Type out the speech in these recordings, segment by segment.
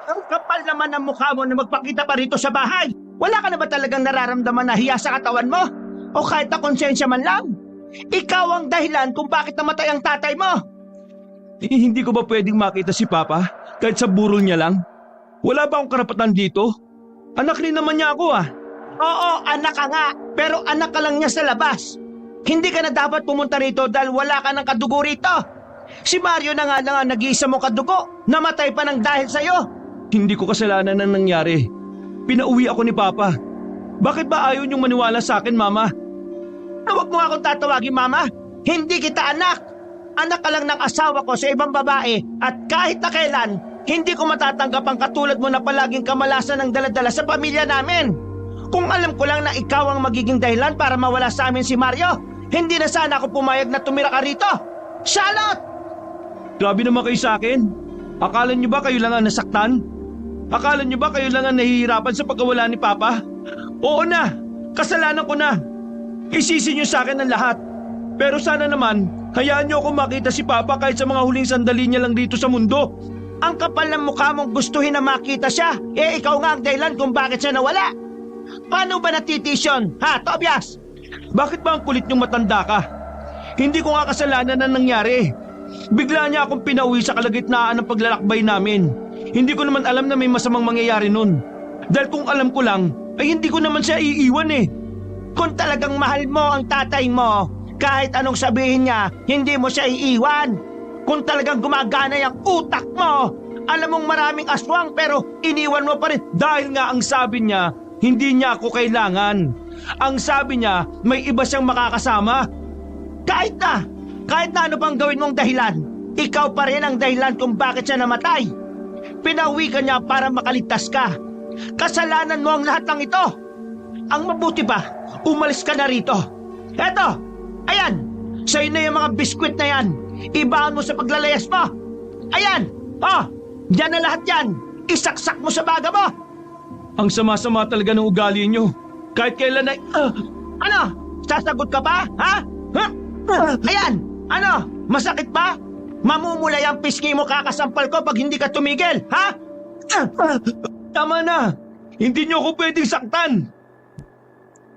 Ang kapal naman ng mukha mo na magpakita pa rito sa bahay. Wala ka na ba talagang nararamdaman na hiya sa katawan mo? O kahit na konsensya man lang? Ikaw ang dahilan kung bakit namatay ang tatay mo. Hindi ko ba pwedeng makita si Papa kahit sa burol niya lang? Wala ba akong karapatan dito? Anak rin naman niya ako ah. Oo, anak ka nga. Pero anak ka lang niya sa labas. Hindi ka na dapat pumunta rito dahil wala ka ng kadugo rito. Si Mario na nga ang nag-iisa mong kadugo. Namatay pa ng dahil sa'yo. Hindi ko kasalanan ang nangyari. Pinauwi ako ni Papa. Bakit ba ayaw niyong maniwala sa akin, Mama? Huwag mo akong tatawagin, Mama. Hindi kita anak. Anak ka lang ng asawa ko sa ibang babae at kahit na kailan, hindi ko matatanggap ang katulad mo na palaging kamalasan ng daladala sa pamilya namin. Kung alam ko lang na ikaw ang magiging dahilan para mawala sa amin si Mario, hindi na sana ako pumayag na tumira ka rito. Charlotte! Grabe naman kayo sa akin. Akala niyo ba kayo lang ang nasaktan? Akala niyo ba kayo lang ang nahihirapan sa pagkawala ni Papa? Oo na, kasalanan ko na. Isisi niyo sa akin ang lahat. Pero sana naman, hayaan niyo ako makita si Papa kahit sa mga huling sandali niya lang dito sa mundo. Ang kapal ng mukha mong gustuhin na makita siya, ikaw nga ang dahilan kung bakit siya nawala. Paano ba natitisyon, ha, Tobias? Bakit ba ang kulit niyong matanda ka? Hindi ko nga kasalanan ang nangyari. Bigla niya akong pinauwi sa kalagitnaan ng paglalakbay namin. Hindi ko naman alam na may masamang mangyayari nun. Dahil kung alam ko lang, ay hindi ko naman siya iiwan eh. Kung talagang mahal mo ang tatay mo, kahit anong sabihin niya, hindi mo siya iiwan. Kung talagang gumagana yung utak mo, alam mong maraming aswang pero iniwan mo pa rin. Dahil nga ang sabi niya, hindi niya ako kailangan. Ang sabi niya, may iba siyang makakasama. Kahit na ano pang gawin mong dahilan, ikaw pa rin ang dahilan kung bakit siya namatay. Pinauwi ka niya para makaligtas ka. Kasalanan mo ang lahat ng ito. Ang mabuti pa, umalis ka na rito. Eto, ayan, sa'yo na yung mga biskwit na yan. Ibaon mo sa paglalayas mo. Ayan, yan na lahat yan. Isaksak mo sa baga mo. Ang sama-sama talaga ng ugali niyo. Kahit kailan ay... Ano? Sasagot ka pa? Ha? Ayan! Ano? Masakit ba? Mamumulay ang pisngi mo kakasampal ko pag hindi ka tumigil, ha? Tama na! Hindi niyo ako pwedeng saktan!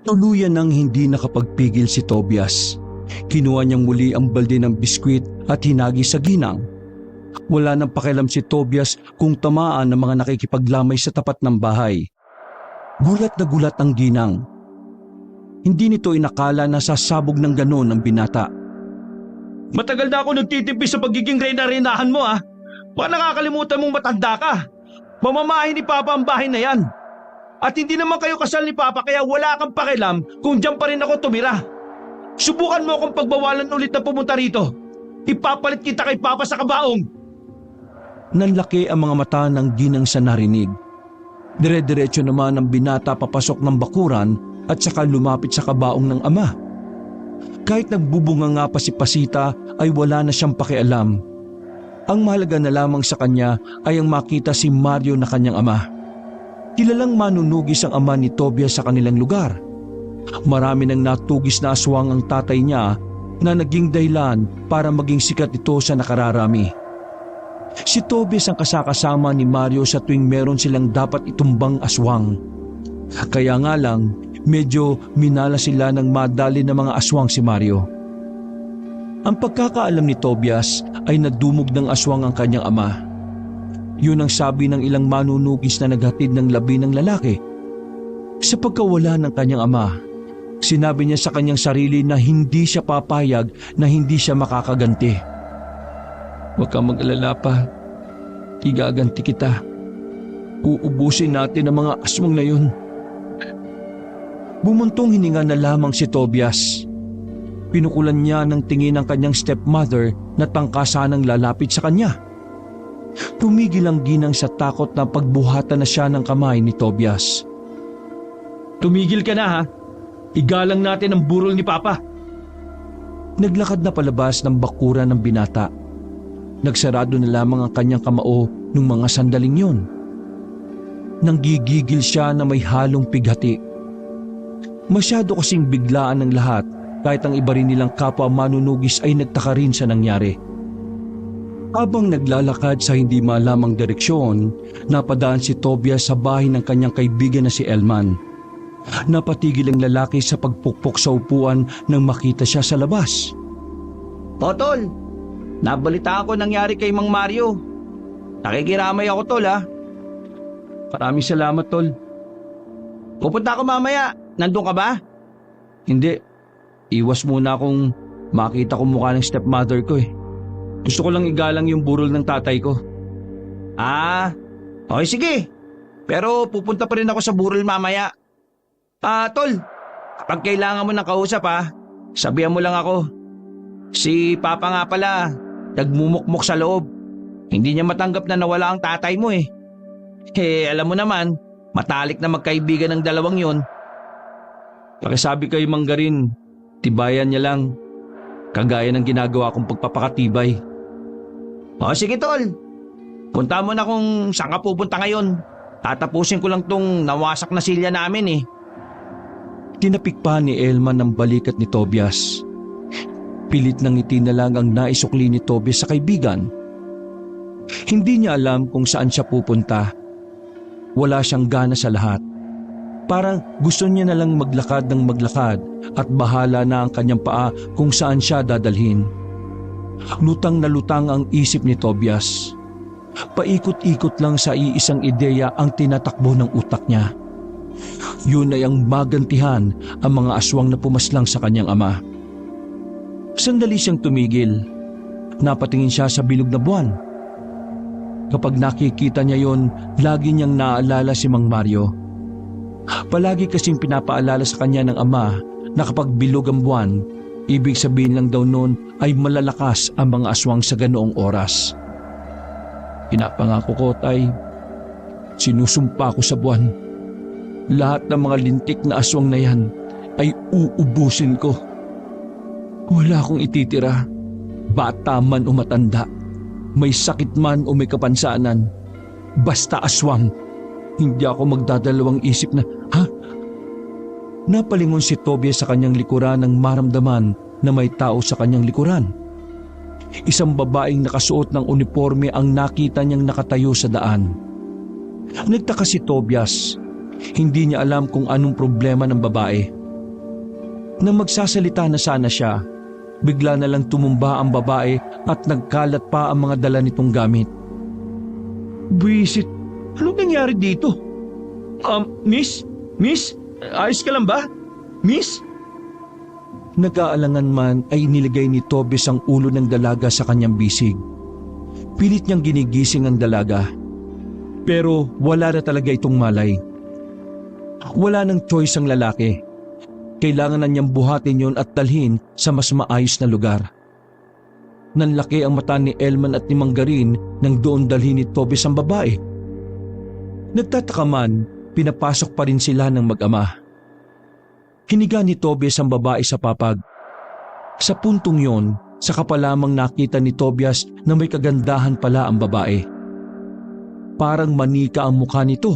Tuluyan nang hindi nakapagpigil si Tobias. Kinuha niyang muli ang balde ng biskwit at hinagi sa ginang. Wala nang pakialam si Tobias kung tamaan ng mga nakikipaglamay sa tapat ng bahay. Gulat na gulat ang ginang. Hindi nito inakala na sasabog ng ganon ang binata. Matagal na ako nagtitimpi sa pagiging reyna-reynahan mo ah. Baka nakakalimutan mong matanda ka. Mamamahay ni Papa ang bahay na yan. At hindi naman kayo kasal ni Papa kaya wala kang pakialam kung diyan pa rin ako tumira. Subukan mo akong pagbawalan ulit na pumunta rito. Ipapalit kita kay Papa sa kabaong. Nanlaki ang mga mata ng ginang sa narinig. Dire-diretso naman ang binata papasok ng bakuran at saka lumapit sa kabaong ng ama. Kahit nagbubunga nga pa si Pasita ay wala na siyang pakialam. Ang mahalaga na lamang sa kanya ay ang makita si Mario na kanyang ama. Kilalang manunugis ang ama ni Tobias sa kanilang lugar. Marami nang natugis na aswang ang tatay niya na naging dahilan para maging sikat ito sa nakararami. Si Tobias ang kasakasama ni Mario sa tuwing meron silang dapat itumbang aswang. Kaya nga lang, medyo minala sila ng madali na mga aswang si Mario. Ang pagkakaalam ni Tobias ay nadumog ng aswang ang kanyang ama. Yun ang sabi ng ilang manunugis na naghatid ng labi ng lalaki. Sa pagkawala ng kanyang ama, sinabi niya sa kanyang sarili na hindi siya papayag na hindi siya makakaganti. Huwag kang mag-alala pa. Igaganti kita. Uubusin natin ang mga aswang na yun. Bumuntong hininga na lamang si Tobias. Pinukulan niya ng tingin ang kanyang stepmother na tangkasanang lalapit sa kanya. Tumigil ang ginang sa takot na pagbuhatan na siya ng kamay ni Tobias. Tumigil ka na ha. Igalang natin ang burol ni Papa. Naglakad na palabas ng bakuran ng binata. Nagsarado na lamang ang kanyang kamao nung mga sandaling yun. Nanggigigil siya na may halong pighati. Masyado kasing biglaan ng lahat kahit ang iba rin nilang kapwa manunugis ay nagtaka rin sa nangyari. Habang naglalakad sa hindi malamang direksyon, napadaan si Tobias sa bahay ng kanyang kaibigan na si Elman. Napatigil ang lalaki sa pagpukpok sa upuan nang makita siya sa labas. O tol, nabalita ako nangyari kay Mang Mario. Nakikiramay ako tol ha. Maraming salamat, tol. Pupunta ako mamaya. Nandun ka ba? Hindi. Iwas muna akong makita ko mukha ng stepmother ko eh. Gusto ko lang igalang yung burol ng tatay ko. Ah, okay sige. Pero pupunta pa rin ako sa burol mamaya. Tol, kapag kailangan mo ng kausap sabihan mo lang ako. Si Papa nga pala, nagmumukmok sa loob. Hindi niya matanggap na nawala ang tatay mo eh. Alam mo naman, matalik na magkaibigan ng dalawang yon. Pakisabi kay Manggarin, tibayan niya lang. Kagaya ng ginagawa kong pagpapakatibay. O sige tol, punta mo na kung saan ka pupunta ngayon. Tatapusin ko lang tong nawasak na silya namin eh. Tinapik pa ni Elman ang balikat ni Tobias. Pilit ng ngiti na lang ang naisukli ni Tobias sa kaibigan. Hindi niya alam kung saan siya pupunta. Wala siyang gana sa lahat. Parang gusto niya na lang maglakad ng maglakad at bahala na ang kanyang paa kung saan siya dadalhin. Lutang na lutang ang isip ni Tobias. Paikot-ikot lang sa iisang ideya ang tinatakbo ng utak niya. Yun ay ang magantihan ang mga aswang na pumaslang sa kanyang ama. Sandali siyang tumigil. Napatingin siya sa bilog na buwan. Kapag nakikita niya yon, lagi niyang naaalala si Mang Mario. Palagi kasing pinapaalala sa kanya ng ama na kapag bilog ang buwan, ibig sabihin lang daw noon ay malalakas ang mga aswang sa ganoong oras. Pinapangako ko, Tay, sinusumpa ko sa buwan. Lahat ng mga lintik na aswang na yan ay uubusin ko. Wala akong ititira, bata man o matanda, may sakit man o may kapansanan. Basta aswang, hindi ako magdadalawang isip na, Napalingon si Tobias sa kanyang likuran nang maramdaman na may tao sa kanyang likuran. Isang babaeng nakasuot ng uniforme ang nakita niyang nakatayo sa daan. Nagtaka si Tobias. Hindi niya alam kung anong problema ng babae. Nang magsasalita na sana siya, bigla na lang tumumba ang babae at nagkalat pa ang mga dala nitong gamit. Buisit, anong nangyari dito? Miss? Ayos ka lang ba? Miss? Nag-aalangan man ay inilagay ni Tobias ang ulo ng dalaga sa kanyang bisig. Pilit niyang ginigising ang dalaga. Pero wala na talaga itong malay. Wala nang choice ang lalaki. Kailangan na niyang buhatin yon at dalhin sa mas maayos na lugar. Nanlaki ang mata ni Elman at ni Manggarin nang doon dalhin ni Tobias ang babae. Nagtataka man, pinapasok pa rin sila ng mag-ama. Hiniga ni Tobias ang babae sa papag. Sa puntong yon, saka pa lamang nakita ni Tobias na may kagandahan pala ang babae. Parang manika ang mukha nito.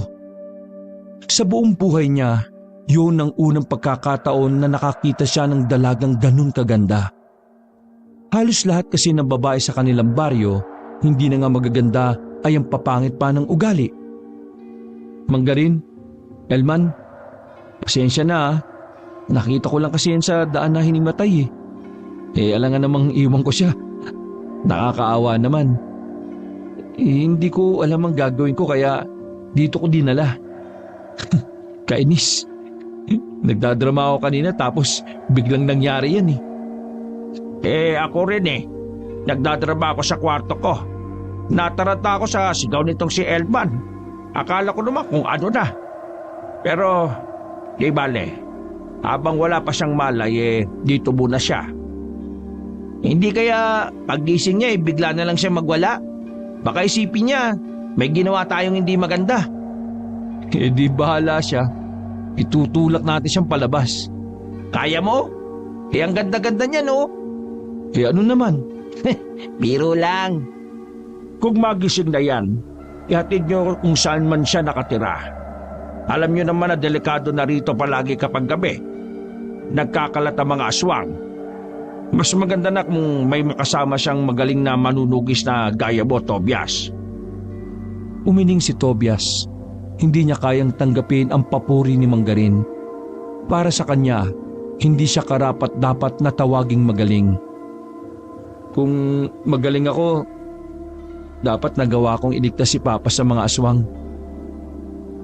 Sa buong buhay niya, yun ang unang pagkakataon na nakakita siya ng dalagang ganun kaganda. Halos lahat kasi ng babae sa kanilang baryo, hindi na nga magaganda ay ang papangit pa ng ugali. Manggarin, Elman, pasensya na. Nakita ko lang kasi yan sa daan na hinimatay eh. Alangan namang iwan ko siya. Nakakaawa naman. Hindi ko alam ang gagawin ko kaya dito ko dinala. Kainis. Nagdadrama ako kanina tapos biglang nangyari yan Ako rin Nagdadrama ako sa kwarto ko. Nataranta ako sa sigaw nitong si Elman. Akala ko naman kung ano na. Pero, di bale, habang wala pa siyang malay dito muna siya. Hindi kaya paggising niya bigla na lang siya magwala. Baka isipin niya, may ginawa tayong hindi maganda. Di bahala siya. Itutulak natin siyang palabas. Kaya mo? Ang ganda-ganda niya no? Ano naman? Biro lang. Kung magising na yan, ihatid niyo kung saan man siya nakatira. Alam niyo naman na delikado na rito palagi kapag gabi. Nagkakalat ang mga aswang. Mas maganda na kung may makasama siyang magaling na manunugis na gaya mo, Tobias. Umiling si Tobias. Hindi niya kayang tanggapin ang papuri ni Manggarin. Para sa kanya, hindi siya karapat-dapat na tawaging magaling. Kung magaling ako, dapat nagawa kong iligtas si Papa sa mga aswang.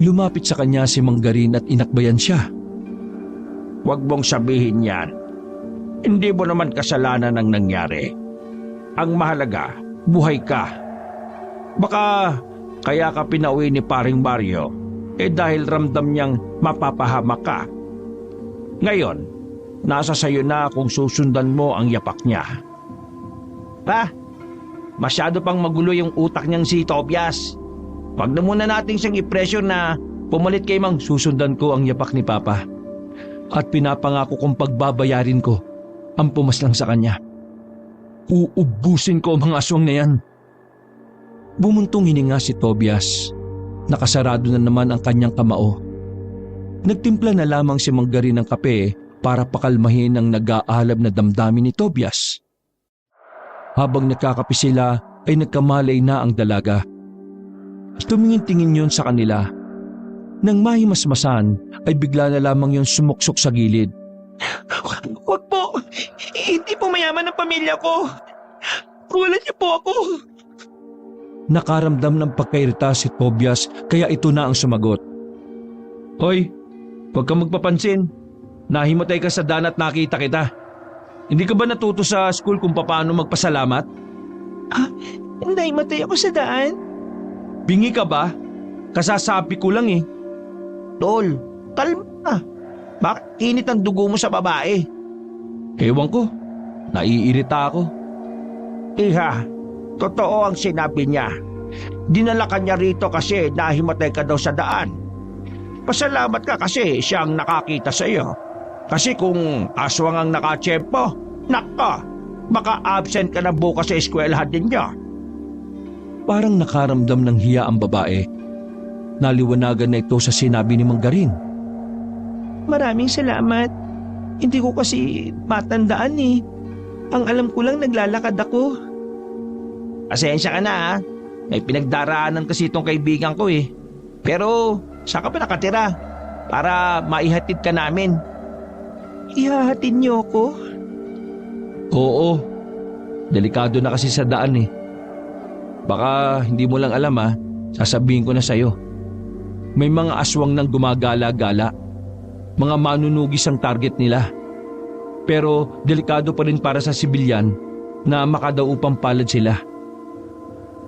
Lumapit sa kanya si Manggarin at inakbayan siya. Huwag mong sabihin yan. Hindi mo naman kasalanan ang nangyari. Ang mahalaga, buhay ka. Baka kaya ka pinauwi ni paring Mario dahil ramdam niyang mapapahamak ka. Ngayon, nasa sayo na kung susundan mo ang yapak niya. Pa, masyado pang magulo yung utak niyang si Tobias. Wag na muna nating siyang i-pressure na pumalit kay Mang. Susundan ko ang yapak ni Papa. At pinapangako kong pagbabayarin ko ang pumaslang sa kanya. Uubusin ko ang mga aswang na yan. Bumuntong hininga si Tobias. Nakasarado na naman ang kanyang kamao. Nagtimpla na lamang si Manggarin ng kape para pakalmahin ang nag-aalab na damdamin ni Tobias. Habang nakakape sila ay nagkamalay na ang dalaga. Tumingin-tingin yun sa kanila. Nang mahimasmasan ay bigla na lamang yun sumuksok sa gilid. Huwag po! Hindi po mayaman ang pamilya ko! Tuwalan niyo po ako! Nakaramdam ng pagkairita si Tobias kaya ito na ang sumagot. Hoy, huwag kang magpapansin. Nahimatay ka sa daan at nakita kita. Hindi ka ba natuto sa school kung paano magpasalamat? Naimatay ako sa daan? Bingi ka ba? Kasasabi ko lang eh. Tol, kalma. Bakit init ang dugo mo sa babae? Ewan ko, naiirita ako. Iha, totoo ang sinabi niya. Dinala ka niya rito kasi nahimatay ka daw sa daan. Pasalamat ka kasi siyang nakakita sa iyo. Kasi kung aswang ang nakatsyempo, naka, baka absent ka na bukas sa eskwelahan din niya. Parang nakaramdam ng hiya ang babae. Naliwanagan na ito sa sinabi ni Manggarin. Maraming salamat. Hindi ko kasi matandaan eh. Ang alam ko lang naglalakad ako. Pasensya ka na ha. May pinagdaraanan kasi itong kaibigan ko eh. Pero saan ka pa nakatira? Para maihatid ka namin. Ihahatid niyo ako? Oo, delikado na kasi sa daan eh. Baka hindi mo lang alam sasabihin ko na sa'yo. May mga aswang nang gumagala-gala. Mga manunugis ang target nila. Pero delikado pa rin para sa sibilyan na makadaupang palad sila.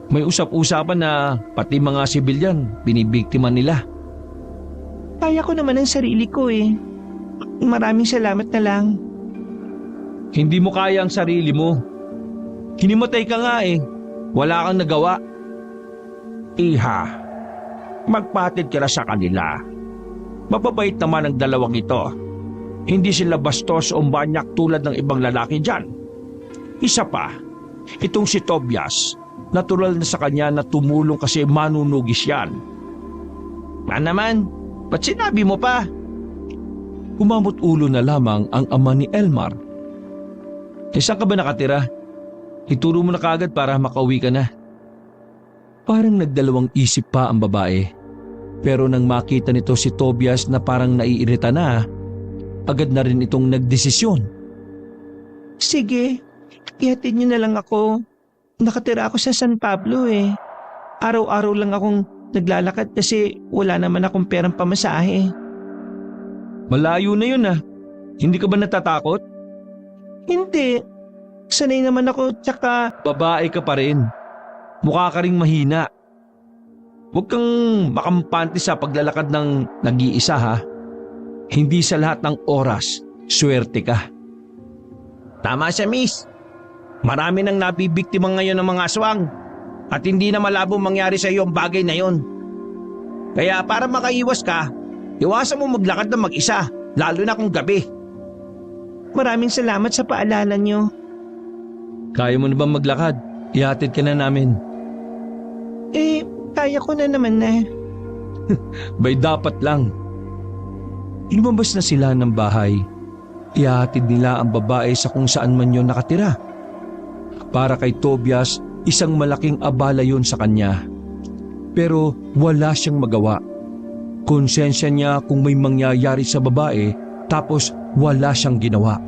May usap-usapan na pati mga sibilyan binibiktima nila. Kaya ko naman ang sarili ko eh. Maraming salamat na lang. Hindi mo kaya ang sarili mo. Hinimatay ka nga eh. Wala kang nagawa. Iha, magpatid ka na sa kanila. Mababait naman ang dalawang ito. Hindi sila bastos o manyak tulad ng ibang lalaki dyan. Isa pa, itong si Tobias, natural na sa kanya na tumulong kasi manunugis yan. Naman, ba't sinabi mo pa? Kumamot ulo na lamang ang ama ni Elmar. Saan ka ba nakatira? Ituro mo na kagad para makauwi ka na. Parang nagdalawang isip pa ang babae. Pero nang makita nito si Tobias na parang naiirita na, agad na rin itong nagdesisyon. Sige, ihatid niyo na lang ako. Nakatira ako sa San Pablo eh. Araw-araw lang akong naglalakad kasi wala naman akong perang pamasahe. Malayo na yun Hindi ka ba natatakot? Hindi. Sanay naman ako tsaka... Babae ka pa rin. Mukha ka ring mahina. Huwag kang makampante sa paglalakad ng nag-iisa ha. Hindi sa lahat ng oras, swerte ka. Tama siya, miss. Marami nang nabibiktima ngayon ng mga aswang at hindi na malabong mangyari sa iyo ang bagay na yon. Kaya para makaiwas ka, iwasan mo maglakad ng mag-isa, lalo na kung gabi. Maraming salamat sa paalala niyo. Kaya mo na ba maglakad? Ihatid ka na namin. Kaya ko na naman na. Bay dapat lang. Lumabas na sila ng bahay. Ihahatid nila ang babae sa kung saan man yun nakatira. Para kay Tobias, isang malaking abala yun sa kanya. Pero wala siyang magawa. Konsensya niya kung may mangyayari sa babae, tapos wala siyang ginawa.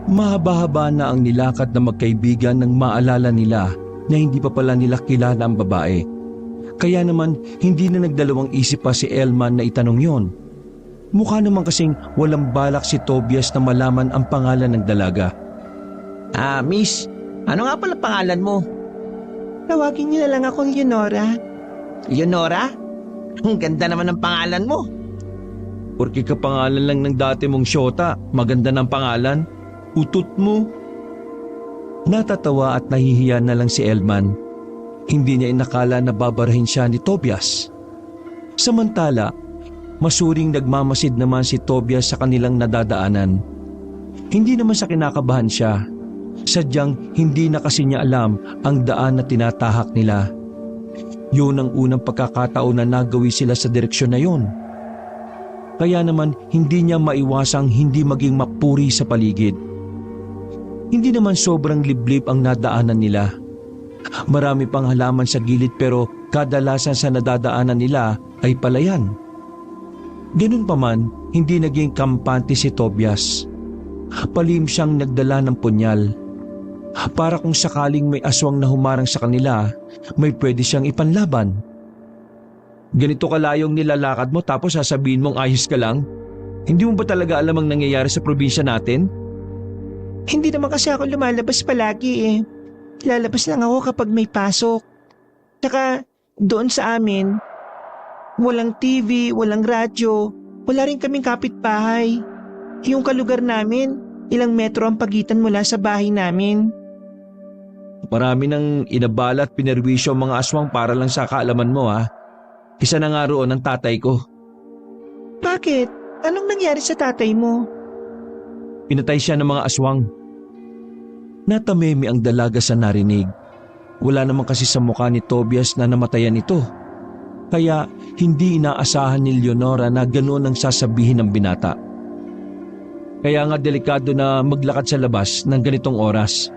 Mahaba-haba na ang nilakad na magkaibigan nang maalala nila na hindi pa pala nila kilala ang babae. Kaya naman hindi na nagdalawang isip pa si Elman na itanong yon. Mukha naman kasing walang balak si Tobias na malaman ang pangalan ng dalaga. Miss, ano nga pala pangalan mo? Tawagin niyo na lang akong Leonora. Leonora? Ang ganda naman ng pangalan mo. Porque kapangalan lang ng dati mong syota, maganda ng pangalan, utot mo. Natatawa at nahihiya na lang si Elman. Hindi niya inakala na babarahin siya ni Tobias. Samantala, masuring nagmamasid naman si Tobias sa kanilang nadadaanan. Hindi naman sa kinakabahan siya. Sadyang hindi na kasi niya alam ang daan na tinatahak nila. Yun ang unang pagkakataon na nagawi sila sa direksyon na yun. Kaya naman hindi niya maiwasang hindi maging mapuri sa paligid. Hindi naman sobrang liblib ang nadaanan nila. Marami pang halaman sa gilid pero kadalasan sa nadadaanan nila ay palayan. Ganun pa man, hindi naging kampante si Tobias. Palim siyang nagdala ng punyal. Para kung sakaling may aswang na humarang sa kanila, may pwede siyang ipanlaban. Ganito kalayong nilalakad mo tapos sasabihin mong ayos ka lang? Hindi mo ba talaga alam ang nangyayari sa probinsya natin? Hindi naman kasi ako lumalabas palagi eh. Lalabas lang ako kapag may pasok. Tsaka doon sa amin, walang TV, walang radyo, wala rin kaming kapitbahay. Yung kalugar namin, ilang metro ang pagitan mula sa bahay namin. Marami nang inabala at pinerwisyo ang mga aswang para lang sa kaalaman mo ha. Isa na nga roon ang tatay ko. Bakit? Anong nangyari sa tatay mo? Pinatay siya ng mga aswang. Natamemi ang dalaga sa narinig. Wala naman kasi sa mukha ni Tobias na namatayan ito. Kaya hindi inaasahan ni Leonora na ganoon ang sasabihin ng binata. Kaya nga delikado na maglakad sa labas ng ganitong oras.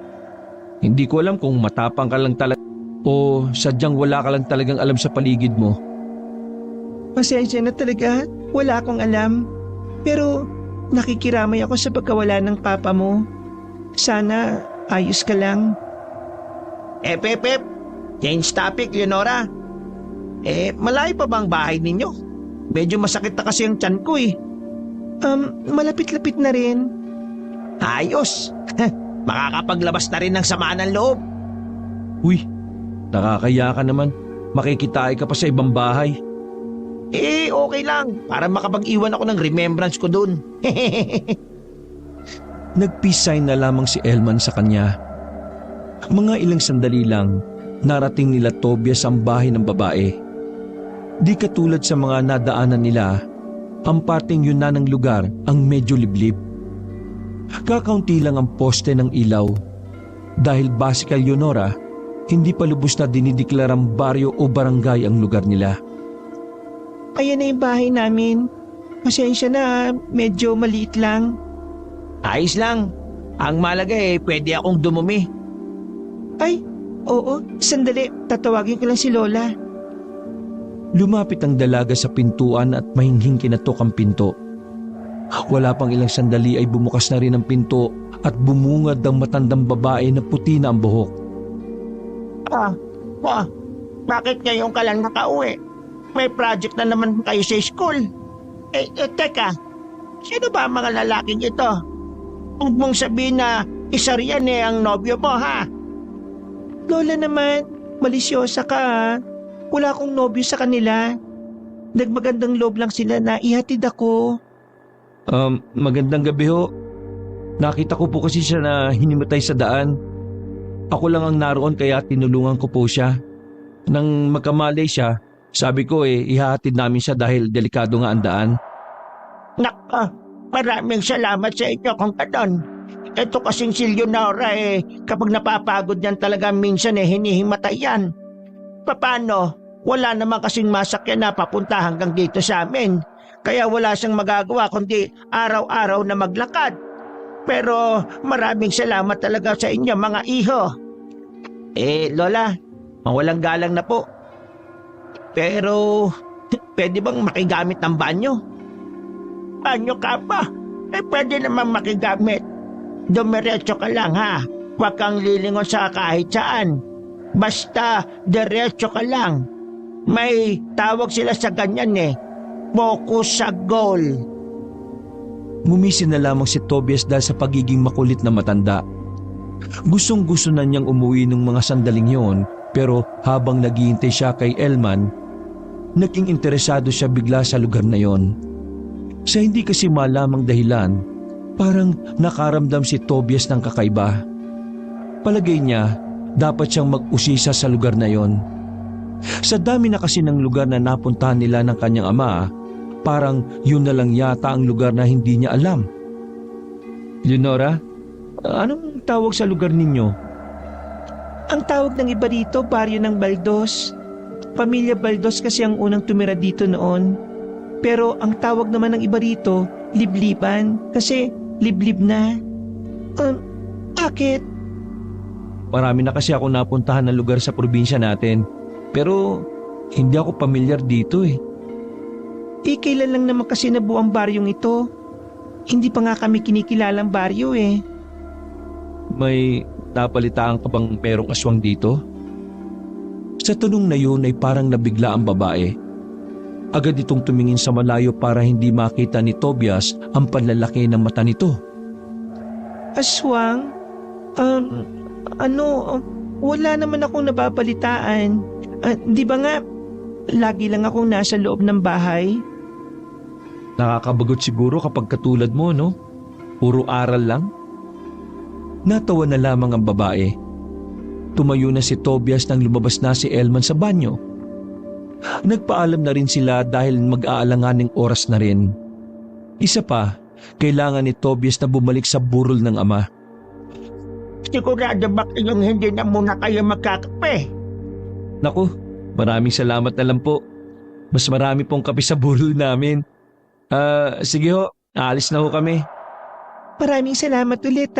Hindi ko alam kung matapang ka lang talaga o sadyang wala ka lang talagang alam sa paligid mo. Pasensya na talaga, wala akong alam. Pero nakikiramay ako sa pagkawala ng papa mo. Sana ayos ka lang. Pep, change topic, Leonora. Malayo pa bang bahay ninyo? Medyo masakit na kasi ang tiyan ko eh. Malapit-lapit na rin. Ayos. Makakapaglabas na rin ng sama ng loob. Uy, nakakaya ka naman. Makikitay ka pa sa ibang bahay. Okay lang. Para makapag-iwan ako ng remembrance ko dun. Nag-peace sign na lamang si Elman sa kanya. Mga ilang sandali lang, narating nila Tobias ang bahay ng babae. Di katulad sa mga nadaanan nila, ang parteng yun na ng lugar ang medyo liblib. Kakaunti lang ang poste ng ilaw. Dahil base kay Leonora, hindi pa lubos na dinideklarang baryo o barangay ang lugar nila. Ayan na yung bahay namin. Pasensya na, medyo maliit lang. Ayos lang. Ang malaga pwede akong dumumi. Ay, oo, sandali, tatawagin ko lang si Lola. Lumapit ang dalaga sa pintuan at mahinghing kinatok ang pinto. Wala pang ilang sandali ay bumukas na rin ang pinto at bumungad ang matandang babae na puti na ang buhok. Bakit ngayon ka lang nakauwi? May project na naman kayo sa school. Teka, sino ba ang mga lalaking ito? Huwag mong sabihin na isa riyan ang nobyo mo, ha? Lola naman, malisyosa ka ha. Wala akong nobyo sa kanila. Nagmagandang loob lang sila na ihatid ako. Magandang gabi ho. Nakita ko po kasi siya na hinimatay sa daan. Ako lang ang naroon kaya tinulungan ko po siya. Nang magkamalay siya, sabi ko ihahatid namin siya dahil delikado nga ang daan. Maraming salamat sa inyo kung ganon. Ito kasing si Leonora kapag napapagod yan talaga minsan hinihimatay yan. Paano? Wala naman kasing masakyan na papunta hanggang dito sa amin. Kaya wala siyang magagawa kundi araw-araw na maglakad. Pero maraming salamat talaga sa inyo mga iho. Lola, mawalang galang na po. Pero, pwede bang makigamit ng banyo? Banyo ka pa? Pwede naman makigamit. Dumiretso ka lang ha. Huwag kang lilingon sa kahit saan. Basta, diretso ka lang. May tawag sila sa ganyan focus sa goal. Ngumisi na lamang si Tobias dahil sa pagiging makulit na matanda. Gustong-gusto na niyang umuwi ng mga sandaling yon, pero habang naghihintay siya kay Elman, naging interesado siya bigla sa lugar na yon. Sa hindi kasi malamang dahilan, parang nakaramdam si Tobias ng kakaiba. Palagay niya, dapat siyang mag-usisa sa lugar na yon. Sa dami na kasi ng lugar na napuntahan nila ng kanyang ama, parang yun na lang yata ang lugar na hindi niya alam. Leonora, anong tawag sa lugar ninyo? Ang tawag ng iba dito, baryo ng Baldos. Pamilya Baldos kasi ang unang tumira dito noon. Pero ang tawag naman ng iba rito, libliban. Kasi liblib na. Bakit? Marami na kasi ako napuntahan ng lugar sa probinsya natin. Pero hindi ako pamilyar dito Kailan lang naman kasi nabuo ang baryong ito. Hindi pa nga kami kinikilalang baryo May napalitaan ka bang merong aswang dito? Sa tanong na yun ay parang nabigla ang babae. Agad itong tumingin sa malayo para hindi makita ni Tobias ang panlalaki ng mata nito. Aswang? Wala naman akong nababalitaan. Di ba nga, lagi lang akong nasa loob ng bahay? Nakakabagot siguro kapag katulad mo, no? Puro aral lang. Natawa na lamang ang babae. Tumayo na si Tobias nang lumabas na si Elman sa banyo. Nagpaalam na rin sila dahil mag-aalanganing oras na rin. Isa pa, kailangan ni Tobias na bumalik sa burol ng ama. Sigurado ba kayong hindi na muna kayo magkakape? Naku, maraming salamat na lang po. Mas marami pong kape sa burol namin. Sige ho, aalis na ho kami. Maraming salamat ulit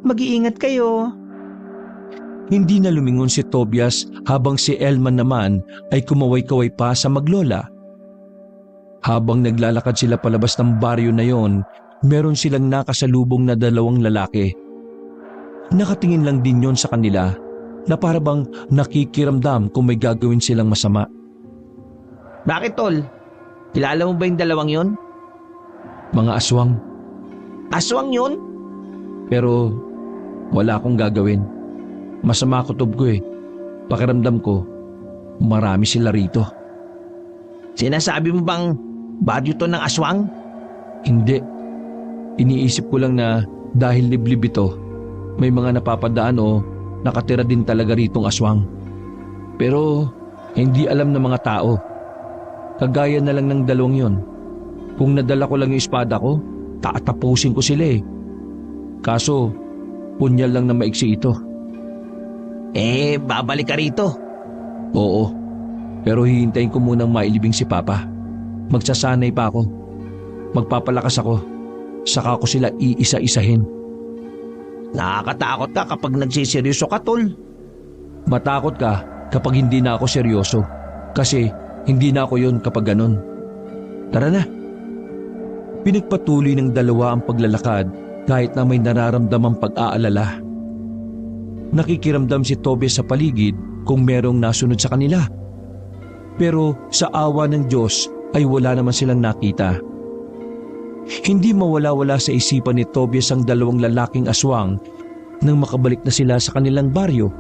Mag-iingat kayo. Hindi na lumingon si Tobias habang si Elman naman ay kumaway-kaway pa sa maglola. Habang naglalakad sila palabas ng baryo na yon, meron silang nakasalubong na dalawang lalaki. Nakatingin lang din yon sa kanila na parabang nakikiramdam kung may gagawin silang masama. Bakit tol? Kilala mo ba yung dalawang yon? Mga aswang. Aswang yun? Pero wala akong gagawin. Masama kutob ko Pakiramdam ko, marami sila rito. Sinasabi mo bang baryo to ng aswang? Hindi. Iniisip ko lang na dahil liblib ito, may mga napapadaan o nakatira din talaga ritong aswang. Pero hindi alam ng mga tao. Kagaya na lang ng dalawang yon. Kung nadala ko lang yung espada ko, tatapusin ko sila Kaso, punyal lang na maiksi ito. Babalik ka rito. Oo, pero hihintayin ko munang mailibing si Papa. Magsasanay pa ako. Magpapalakas ako. Saka ko sila iisa-isahin. Nakakatakot ka kapag nagsiseryoso ka, tol. Matakot ka kapag hindi na ako seryoso. Kasi hindi na ako yun kapag ganun. Tara na. Pinagpatuloy ng dalawa ang paglalakad kahit na may nararamdamang pag-aalala. Nakikiramdam si Tobias sa paligid kung merong nasunod sa kanila. Pero sa awa ng Diyos ay wala naman silang nakita. Hindi mawala-wala sa isipan ni Tobias ang dalawang lalaking aswang nang makabalik na sila sa kanilang baryo.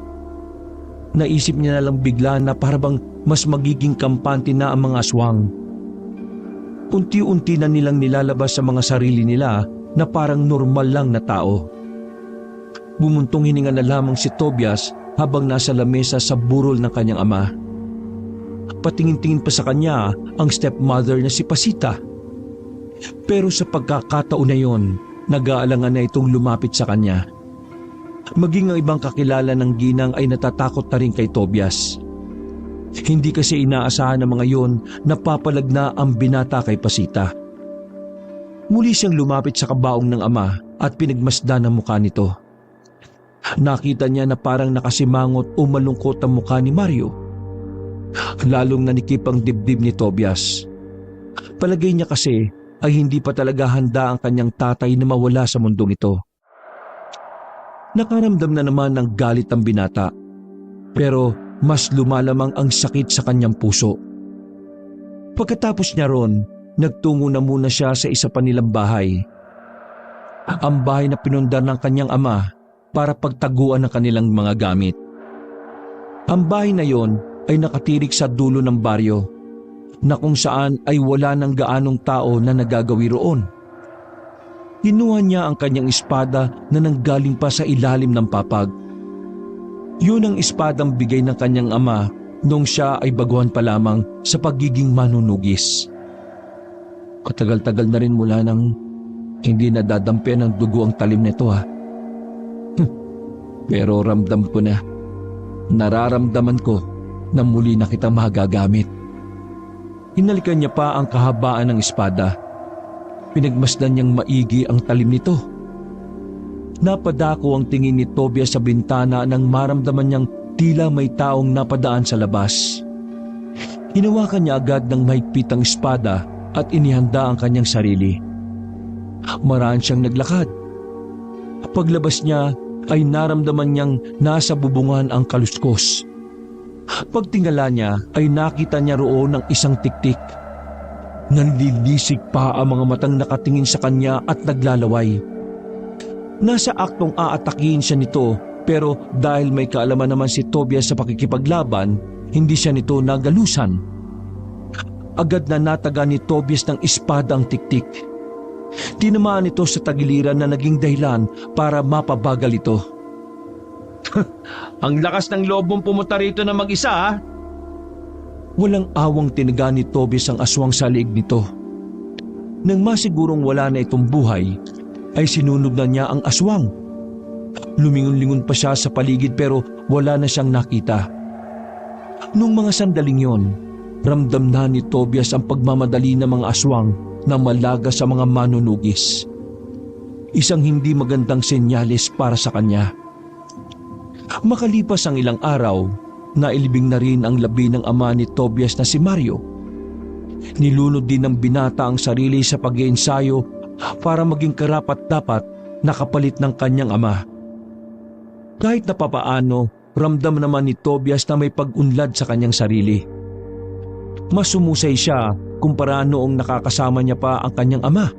Naisip niya na lang bigla na parabang mas magiging kampante na ang mga aswang. Unti-unti na nilang nilalabas sa mga sarili nila na parang normal lang na tao. Bumuntong hininga na lamang si Tobias habang nasa lamesa sa burol ng kanyang ama. Patingin-tingin pa sa kanya ang stepmother na si Pasita. Pero sa pagkakataon na yon, nag-aalangan na itong lumapit sa kanya. Maging ang ibang kakilala ng ginang ay natatakot na rin kay Tobias. Hindi kasi inaasahan ng mga yon na papalag na ang binata kay Pasita. Muli siyang lumapit sa kabaong ng ama at pinagmasdan ang mukha nito. Nakita niya na parang nakasimangot o malungkot ang mukha ni Mario. Lalong nanikip ang dibdib ni Tobias. Palagay niya kasi ay hindi pa talaga handa ang kanyang tatay na mawala sa mundong ito. Nakaramdam na naman ng galit ang binata, pero mas lumalamang ang sakit sa kanyang puso. Pagkatapos niya ron, nagtungo na muna siya sa isa pa nilang bahay. Ang bahay na pinundar ng kanyang ama para pagtaguan ng kanilang mga gamit. Ang bahay na yon ay nakatirik sa dulo ng baryo, na kung saan ay wala ng gaanong tao na nagagawi roon. Kinuha niya ang kanyang espada na nanggaling pa sa ilalim ng papag. Yun ang espadang bigay ng kanyang ama nung siya ay baguhan pa lamang sa pagiging manunugis. Katagal-tagal na rin mula nang hindi nadadampian ng dugo ang talim nito ha. Pero ramdam ko na, nararamdaman ko na muli na kita magagamit. Hinalikan niya pa ang kahabaan ng espada. Pinagmasdan niyang maigi ang talim nito. Napadako ang tingin ni Tobias sa bintana nang maramdaman niyang tila may taong napadaan sa labas. Hinawakan niya agad ng mahigpit ang espada at inihanda ang kanyang sarili. Maraan siyang naglakad. Paglabas niya ay naramdaman niyang nasa bubungan ang kaluskos. Pagtingala niya ay nakita niya roon ng isang tiktik. Nanlilisik pa ang mga matang nakatingin sa kanya at naglalaway. Nasa aktong aatakihin siya nito, pero dahil may kaalaman naman si Tobias sa pakikipaglaban, hindi siya nito nagalusan. Agad na nataga ni Tobias ng espada ang tiktik. Tinamaan ito sa tagiliran na naging dahilan para mapabagal ito. Ang lakas ng loob mong pumunta rito na mag-isa ha? Walang awang tinaga ni Tobias ang aswang sa liig nito. Nang masigurong wala na itong buhay, ay sinunog na niya ang aswang. Lumingon-lingon pa siya sa paligid pero wala na siyang nakita. Nung mga sandaling yon, ramdam na ni Tobias ang pagmamadali ng mga aswang na malaga sa mga manunugis. Isang hindi magandang senyales para sa kanya. Makalipas ang ilang araw, nailibing na rin ang labi ng ama ni Tobias na si Mario. Nilunod din ng binata ang sarili sa pag-iensayo para maging karapat-dapat na kapalit ng kanyang ama. Kahit na papaano, ramdam naman ni Tobias na may pag-unlad sa kanyang sarili. Mas sumusay siya kumpara noong nakakasama niya pa ang kanyang ama.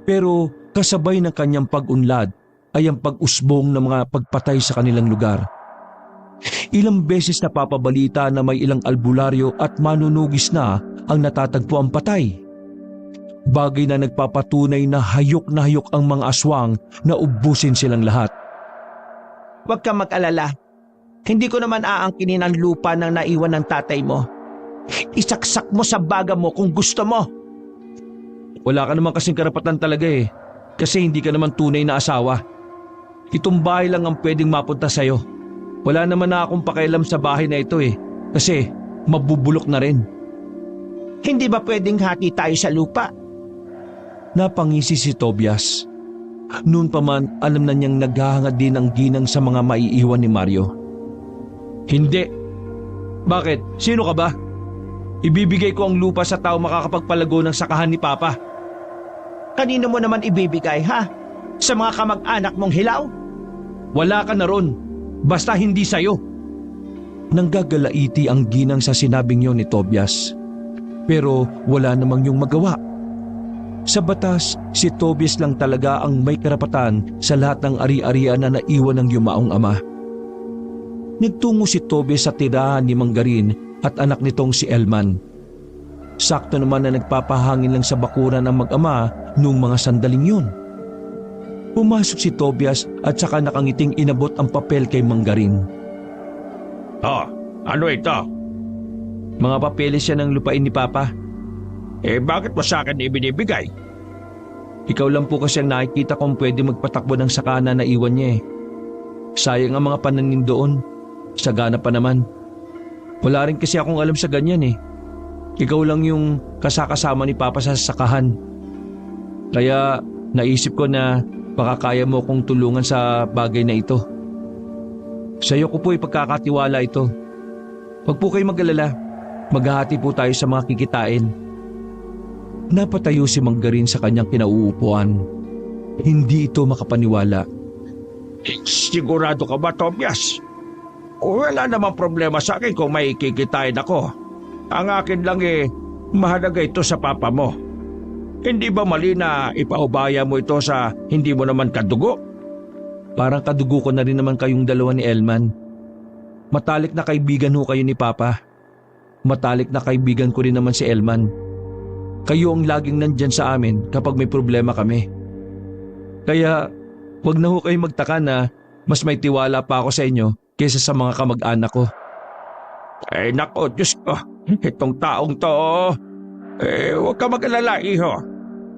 Pero kasabay ng kanyang pag-unlad ay ang pag-usbong ng mga pagpatay sa kanilang lugar. Ilang beses na papabalita na may ilang albularyo at manunugis na ang natatagpo ang patay. Bagay na nagpapatunay na hayok ang mga aswang na ubusin silang lahat. Huwag kang mag-alala. Hindi ko naman aangkinin ang lupa ng naiwan ng tatay mo. Isaksak mo sa baga mo kung gusto mo. Wala ka naman kasing karapatan talaga eh. Kasi hindi ka naman tunay na asawa. Itong bahay lang ang pwedeng mapunta sa'yo. Wala naman na akong pakialam sa bahay na ito eh. Kasi mabubulok na rin. Hindi ba pwedeng hati tayo sa lupa? Napangisi si Tobias. Noon pa man alam na niyang naghahangad din ang ginang sa mga maiiwan ni Mario. Hindi. Bakit? Sino ka ba? Ibibigay ko ang lupa sa tao makakapagpalago ng sakahan ni Papa. Kanino mo naman ibibigay ha? Sa mga kamag-anak mong hilaw? Wala ka na ron. Basta hindi sa'yo. Nanggagalaiti ang ginang sa sinabing yon ni Tobias. Pero wala namang yung magawa. Sa batas, si Tobias lang talaga ang may karapatan sa lahat ng ari-arian na naiwan ng yumaong ama. Nagtungo si Tobias sa tirahan ni Manggarin at anak nitong si Elman. Sakto naman na nagpapahangin lang sa bakuran ang mag-ama noong mga sandaling yun. Pumasok si Tobias at saka nakangiting inabot ang papel kay Manggarin. Ano ito? Mga papeles siya ng lupain ni Papa. Bakit mo sa akin ibinibigay? Ikaw lang po kasi ang nakikita kong pwede magpatakbo ng sakana na iwan niya eh. Sayang ang mga pananim doon. Sagana pa naman. Wala rin kasi akong alam sa ganyan eh. Ikaw lang yung kasakasama ni Papa sa sakahan. Kaya naisip ko na baka kaya mo kong tulungan sa bagay na ito. Sa iyo ko po ipagkakatiwala ito. Huwag po kayo mag-alala. Maghahati po tayo sa mga kikitain. Napatayo si Manggarin sa kanyang kinauupuan. Hindi ito makapaniwala. Sigurado ka ba, Tobias? Wala namang problema sa akin kung may kikitain ako. Ang akin lang mahalaga ito sa papa mo. Hindi ba mali na ipaubaya mo ito sa hindi mo naman kadugo? Parang kadugo ko na rin naman kayong dalawa ni Elman. Matalik na kaibigan ho kayo ni Papa. Matalik na kaibigan ko rin naman si Elman. Kayo ang laging nandyan sa amin kapag may problema kami. Kaya wag na ho kayo magtaka na mas may tiwala pa ako sa inyo kaysa sa mga kamag-anak ko. Ay nako, Diyos ko. Itong taong to, huwag ka mag-alala, iho.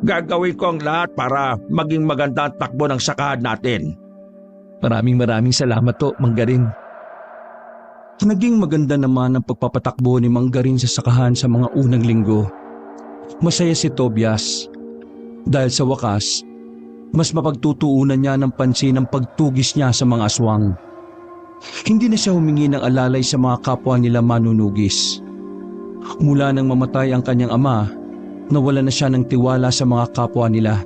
Gagawin ko ang lahat para maging maganda ang takbo ng sakahan natin. Maraming salamat to, Manggarin. Naging maganda naman ang pagpapatakbo ni Manggarin sa sakahan sa mga unang linggo. Masaya si Tobias. Dahil sa wakas, mas mapagtutuunan niya ng pansin ang pagtugis niya sa mga aswang. Hindi na siya humingi ng alalay sa mga kapwa nila manunugis. Mula nang mamatay ang kanyang ama, nawala na siya ng tiwala sa mga kapwa nila.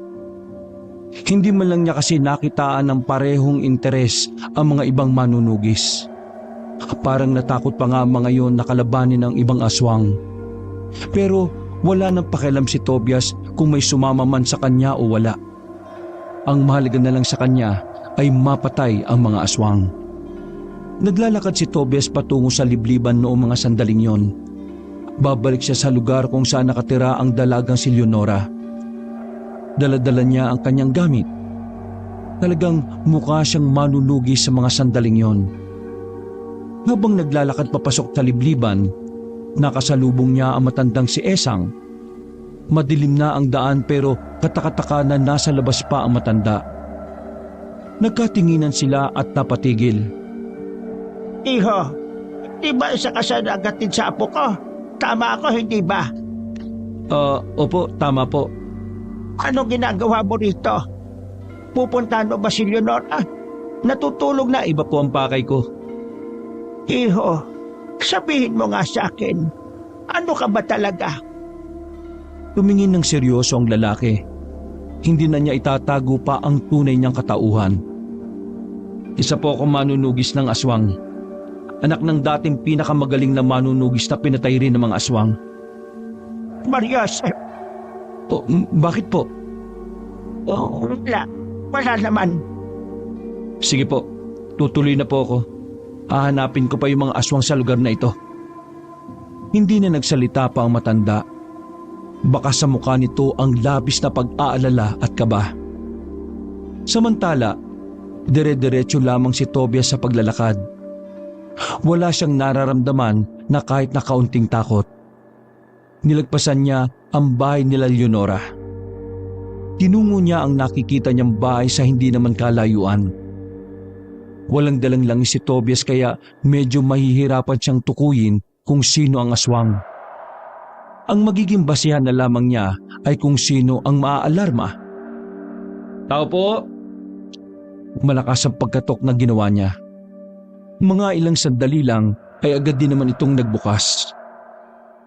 Hindi man lang niya kasi nakitaan ng parehong interes ang mga ibang manunugis. Parang natakot pa nga ang mga yon na kalabanin ng ibang aswang. Pero wala nang pakialam si Tobias kung may sumama man sa kanya o wala. Ang mahalaga na lang sa kanya ay mapatay ang mga aswang. Naglalakad si Tobias patungo sa libliban noong mga sandaling yon. Babalik siya sa lugar kung saan nakatira ang dalagang si Leonora. Dala-dala niya ang kanyang gamit. Talagang mukha siyang manunugi sa mga sandaling yon. Habang naglalakad papasok sa libliban, nakasalubong niya ang matandang si Esang. Madilim na ang daan pero katakataka na nasa labas pa ang matanda. Nagkatinginan sila at napatigil. Iho, di ba isa ka sa nagatid sa apo ko? Tama ako, hindi ba? Opo, tama po. Ano ginagawa mo rito? Pupuntahan mo ba si Leonora? Natutulog na. Iba po ang pakay ko. Iho, sabihin mo nga sa akin, ano ka ba talaga? Tumingin ng seryoso ang lalaki. Hindi na niya itatago pa ang tunay niyang katauhan. Isa po akong manunugis ng aswang. Anak ng dating pinakamagaling na manunugis na pinatay rin ng mga aswang. Marios, Bakit po? wala naman. Sige po, tutuloy na po ako. Hahanapin ko pa yung mga aswang sa lugar na ito. Hindi na nagsalita pa ang matanda. Baka sa mukha nito ang labis na pag-aalala at kaba. Samantala, dire-diretso lamang si Tobias sa paglalakad. Wala siyang nararamdaman na kahit na kaunting takot. Nilagpasan niya ang bahay nila Leonora. Tinungo niya ang nakikita niyang bahay sa hindi naman kalayuan. Walang dalang langis si Tobias kaya medyo mahihirapan siyang tukuyin kung sino ang aswang. Ang magiging basihan na lamang niya ay kung sino ang maaalarma. Tao po! Malakas ang pagkatok na ginawa niya. Mga ilang sandali lang ay agad din naman itong nagbukas.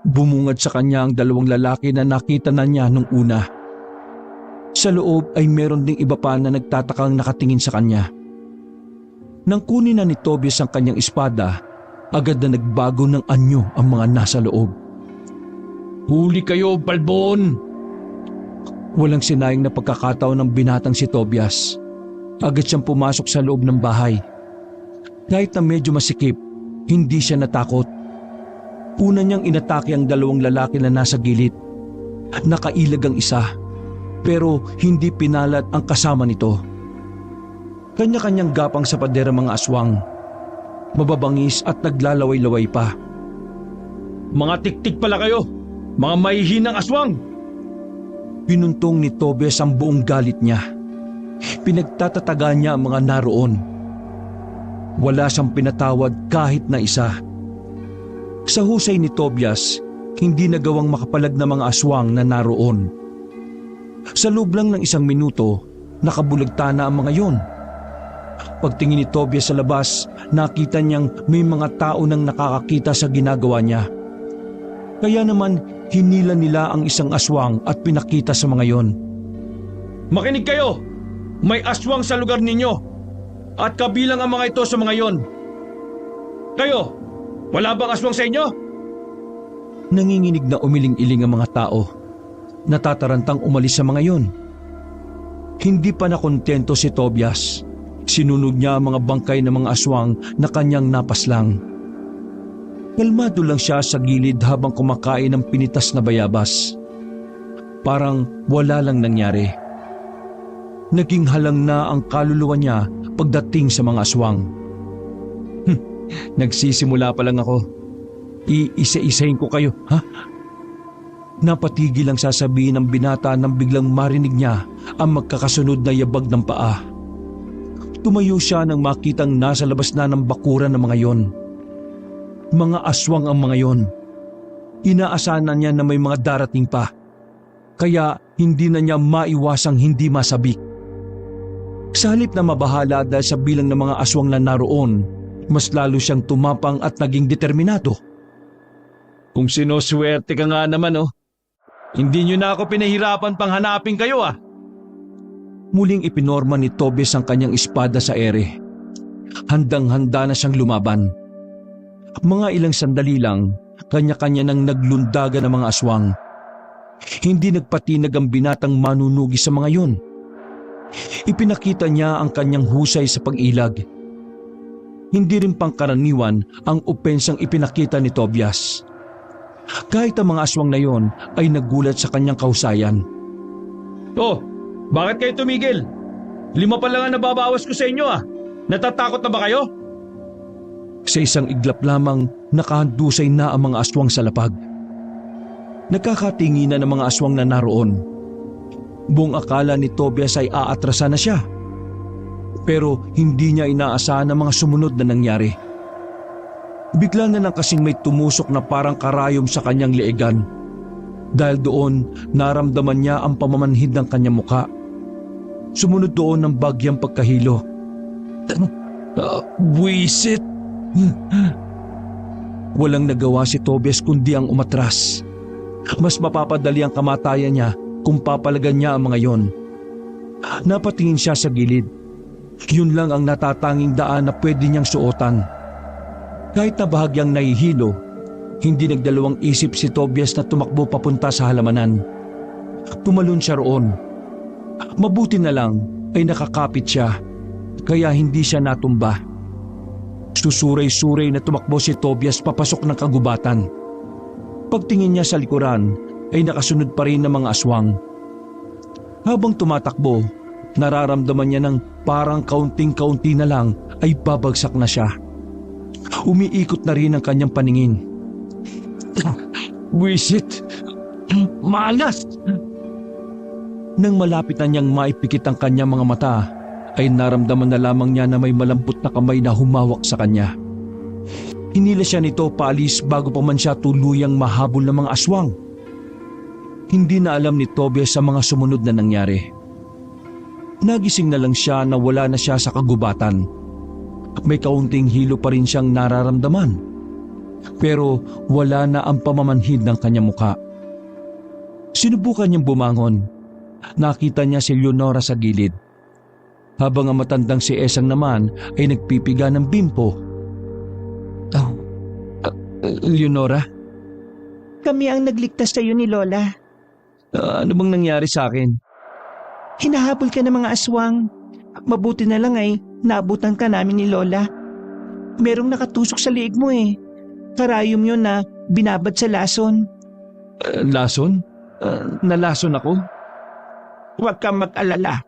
Bumungad sa kanya ang dalawang lalaki na nakita na niya nung una. Sa loob ay meron ding iba pa na nagtatakang nakatingin sa kanya. Nang kunin na ni Tobias ang kanyang espada, agad na nagbago ng anyo ang mga nasa loob. Huli kayo, balbon! Walang sinayang na pagkakataon ng binatang si Tobias. Agad siyang pumasok sa loob ng bahay. Kahit na medyo masikip, hindi siya natakot. Una niyang inatake ang dalawang lalaki na nasa gilid. Nakailag ang isa, pero hindi pinalat ang kasama nito. Kanya-kanyang gapang sa pader ang mga aswang. Mababangis at naglalaway-laway pa. Mga tiktik pala kayo! Mga mahihinang aswang! Pinuntong ni Tobias ang buong galit niya. Pinagtatataga niya ang mga naroon. Wala siyang pinatawad kahit na isa. Sa husay ni Tobias, hindi nagawang makapalag na mga aswang na naroon. Sa loob lang ng 1 minuto, nakabulagta na ang mga yon. Pagtingin ni Tobias sa labas, nakita niyang may mga tao nang nakakakita sa ginagawa niya. Kaya naman, hinila nila ang isang aswang at pinakita sa mga yon. Makinig kayo! May aswang sa lugar ninyo at kabilang ang mga ito sa mga yon. Kayo, wala bang aswang sa inyo? Nanginginig na umiling-iling ang mga tao. Natatarantang umalis sa mga yon. Hindi pa nakontento si Tobias. Sinunog niya ang mga bangkay ng mga aswang na kanyang napaslang. Kalmado lang siya sa gilid habang kumakain ng pinitas na bayabas. Parang wala lang nangyari. Naging halang na ang kaluluwa niya pagdating sa mga aswang. Nagsisimula pa lang ako. Iisa-isahin ko kayo, ha? Napatigil ang sasabihin ng binata nang biglang marinig niya ang magkakasunod na yabag ng paa. Tumayo siya nang makitang nasa labas na ng bakuran ng mga yon. Mga aswang ang mga yon. Inaasahan niya na may mga darating pa. Kaya hindi na niya maiwasang hindi masabik. Sa halip na mabahala dahil sa bilang ng mga aswang na naroon, mas lalo siyang tumapang at naging determinado. Kung sinuswerte ka nga naman, oh. Hindi nyo na ako pinahirapan pang hanapin kayo, ah. Muling ipinorma ni Tobias ang kanyang espada sa ere. Handang-handa na siyang lumaban. Mga ilang sandali lang, kanya-kanya nang naglundagan ng mga aswang. Hindi nagpatinag ang binatang manunugi sa mga yun. Ipinakita niya ang kanyang husay sa pag-ilag. Hindi rin pangkaraniwan ang opensang ipinakita ni Tobias. Kahit ang mga aswang na yon ay nagulat sa kanyang kahusayan. Oh, bakit kayo tumigil? 5 pa lang ang nababawas ko sa inyo, ah. Natatakot na ba kayo? Sa isang iglap lamang, nakahandusay na ang mga aswang sa lapag. Nagkakatinginan ng mga aswang na naroon. Buong akala ni Tobias ay aatrasan na siya. Pero hindi niya inaasahan ang mga sumunod na nangyari. Bigla na lang kasing may tumusok na parang karayom sa kanyang leegan. Dahil doon, naramdaman niya ang pamamanhid ng kanyang muka. Sumunod doon ang bagyang pagkahilo. Buisit! Walang nagawa si Tobias kundi ang umatras. Mas mapapadali ang kamatayan niya kung papalagan niya ang mga yon. Napatingin siya sa gilid. Yun lang ang natatanging daan na pwede niyang suotan. Kahit na bahagyang nahihilo, hindi nagdalawang isip si Tobias na tumakbo papunta sa halamanan. Tumalon siya roon. Mabuti na lang ay nakakapit siya, kaya hindi siya natumba. Susuray-suray na tumakbo si Tobias papasok ng kagubatan. Pagtingin niya sa likuran ay nakasunod pa rin ng mga aswang. Habang tumatakbo, nararamdaman niya ng parang kaunting-kaunti na lang ay babagsak na siya. Umiikot na rin ang kanyang paningin. Wisit! Malas! Nang malapit na niyang maipikit ang kanyang mga mata, ay naramdaman na lamang niya na may malambot na kamay na humawak sa kanya. Hinila siya nito paalis bago pa man siya tuluyang mahabol ng mga aswang. Hindi na alam ni Tobias sa mga sumunod na nangyari. Nagising na lang siya na wala na siya sa kagubatan. May kaunting hilo pa rin siyang nararamdaman. Pero wala na ang pamamanhid ng kanyang muka. Sinubukan niyang bumangon. Nakita niya si Leonora sa gilid. Habang ang matandang si Esang naman ay nagpipiga ng bimpo. Leonora? Kami ang nagligtas sa iyo ni Lola. Ano bang nangyari sa akin? Hinahabol ka ng mga aswang. Mabuti na lang ay naabutan ka namin ni Lola. Merong nakatusok sa liig mo eh. Karayom yun na binabad sa lason. Lason? Nalason ako? Huwag kang mag-alala.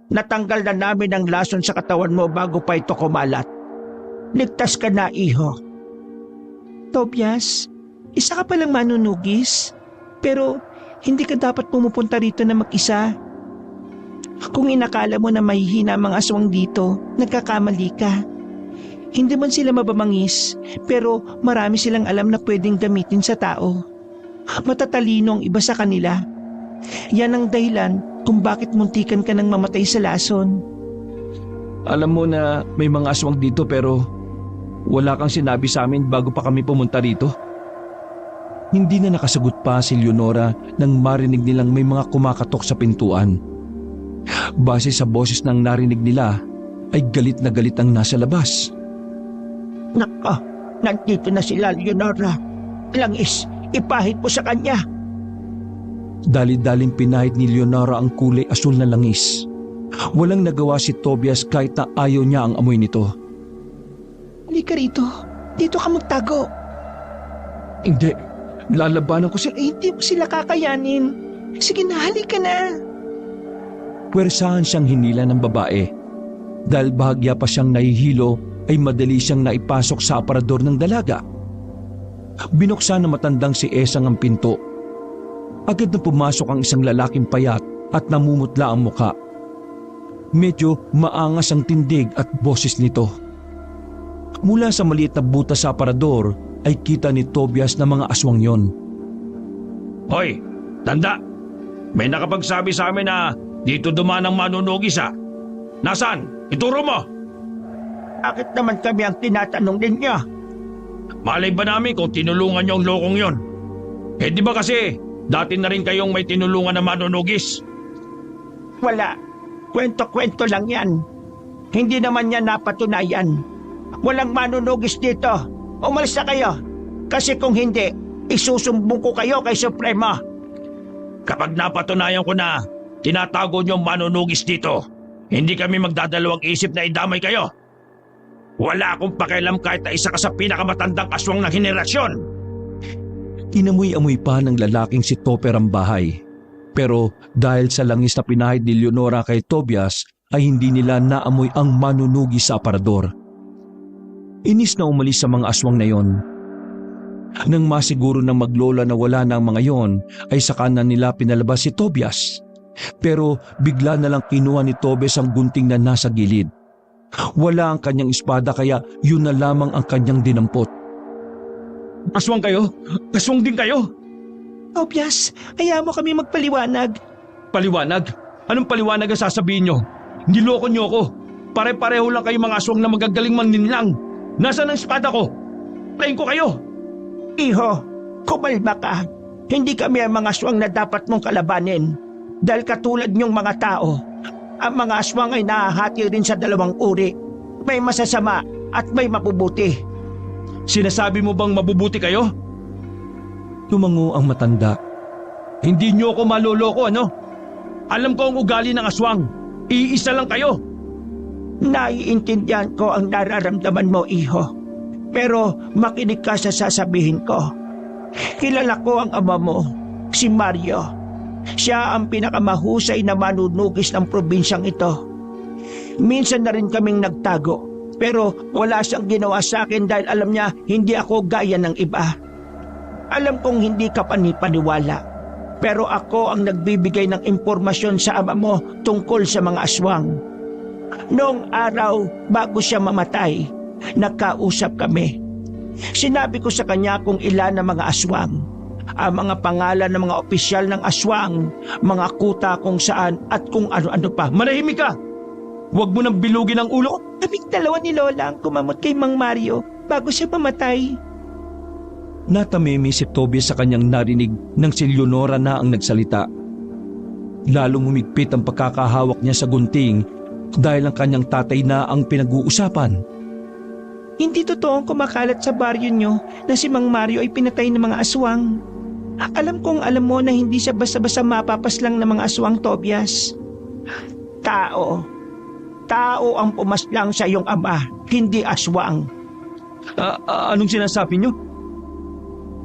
Natanggal na namin ang lason sa katawan mo bago pa ito kumalat. Ligtas ka na, iho. Tobias, isa ka palang manunugis. Pero hindi ka dapat pumupunta rito na mag-isa. Kung inakala mo na mahihina ang mga aswang dito, nagkakamali ka. Hindi man sila mabamangis, pero marami silang alam na pwedeng gamitin sa tao. Matatalino ang iba sa kanila. Yan ang dahilan kung bakit muntikan ka nang mamatay sa lason. Alam mo na may mga aswang dito pero wala kang sinabi sa amin bago pa kami pumunta rito. Hindi na nakasagot pa si Leonora nang marinig nilang may mga kumakatok sa pintuan. Base sa boses ng narinig nila ay galit na galit ang nasa labas. Nako, nandito na sila, Leonora. Langis, ipahid mo sa kanya. Dali-daling pinahid ni Leonora ang kulay asul na langis. Walang nagawa si Tobias kahit na ayaw niya ang amoy nito. Halika rito. Dito ka magtago. Hindi, lalabanan ko sila. Hindi mo sila kakayanin. Sige na, halika na. Pwersahan siyang hinila ng babae. Dahil bahagya pa siyang nahihilo ay madali siyang naipasok sa aparador ng dalaga. Binuksan ng matandang si Esang ang pinto. Agad na pumasok ang isang lalaking payat at namumutla ang muka. Medyo maangas ang tindig at boses nito. Mula sa maliit na butas sa aparador ay kita ni Tobias na mga aswang yon. Hoy, tanda! May nakapagsabi sa amin na dito dumaan ang manunugis ha. Nasaan? Ituro mo! Bakit naman kami ang tinatanong ninyo? Malay ba namin kung tinulungan niyo ang lokong yon? Eh di ba kasi dati na rin kayong may tinulungan na manunugis? Wala. Kwento-kwento lang yan. Hindi naman yan napatunayan. Walang manunugis dito. Umalis na kayo. Kasi kung hindi, isusumbong ko kayo kay Supremo. Kapag napatunayan ko na tinatago niyo ang manunugis dito, hindi kami magdadalawang isip na idamay kayo. Wala akong pakialam kahit na isa ka sa pinakamatandang aswang ng henerasyon. Inamoy-amoy pa ng lalaking si Topper ang bahay. Pero dahil sa langis na pinahid ni Leonora kay Tobias ay hindi nila naamoy ang manunugi sa aparador. Inis na umalis sa mga aswang na yon. Nang masiguro ng maglola na wala na ang mga yon ay saka na nila pinalabas si Tobias. Pero bigla na lang kinuha ni Tobias ang gunting na nasa gilid. Wala ang kanyang espada kaya yun na lamang ang kanyang dinampot. Aswang kayo? Aswang din kayo? Tobias, hayaan mo kami magpaliwanag. Paliwanag? Anong paliwanag ang sasabihin nyo? Niloko nyo ako. Pare-pareho lang kayo mga aswang na magagaling manlinlang. Nasaan ang espada ko? Tayin ko kayo. Iho, kumalma ka. Hindi kami ang mga aswang na dapat mong kalabanin. Dahil katulad niyong mga tao, ang mga aswang ay nahahati rin sa dalawang uri. May masasama at may mabubuti. Sinasabi mo bang mabubuti kayo? Tumango ang matanda. Hindi nyo ako maloloko, ano? Alam ko ang ugali ng aswang. Iisa lang kayo. Naiintindihan ko ang nararamdaman mo, Iho. Pero makinig ka sa sasabihin ko. Kilala ko ang ama mo, si Mario. Siya ang pinakamahusay na manunugis ng probinsyang ito. Minsan na rin kaming nagtago, pero wala siyang ginawa sa akin dahil alam niya hindi ako gaya ng iba. Alam kong hindi ka panipaniwala, pero ako ang nagbibigay ng impormasyon sa ama mo tungkol sa mga aswang. Noong araw bago siya mamatay, nagkausap kami. Sinabi ko sa kanya kung ilan ang mga aswang, ang mga pangalan ng mga opisyal ng aswang, mga kuta kung saan at kung ano-ano pa. Manahimik ka! Huwag mo nang bilugin ang ulo ko. Kaming dalawa ni Lola ang kumamot kay Mang Mario bago siya mamatay. Natamimi si Tobias sa kanyang narinig nang si Leonora na ang nagsalita. Lalong humigpit ang pagkakahawak niya sa gunting dahil ang kanyang tatay na ang pinag-uusapan. Hindi totoong kumakalat sa baryo nyo na si Mang Mario ay pinatay ng mga aswang. Alam kong alam mo na hindi siya basta-basta mapapaslang ng mga aswang, Tobias. Tao ang pumaslang sa iyong ama, hindi aswang. Anong sinasabi niyo?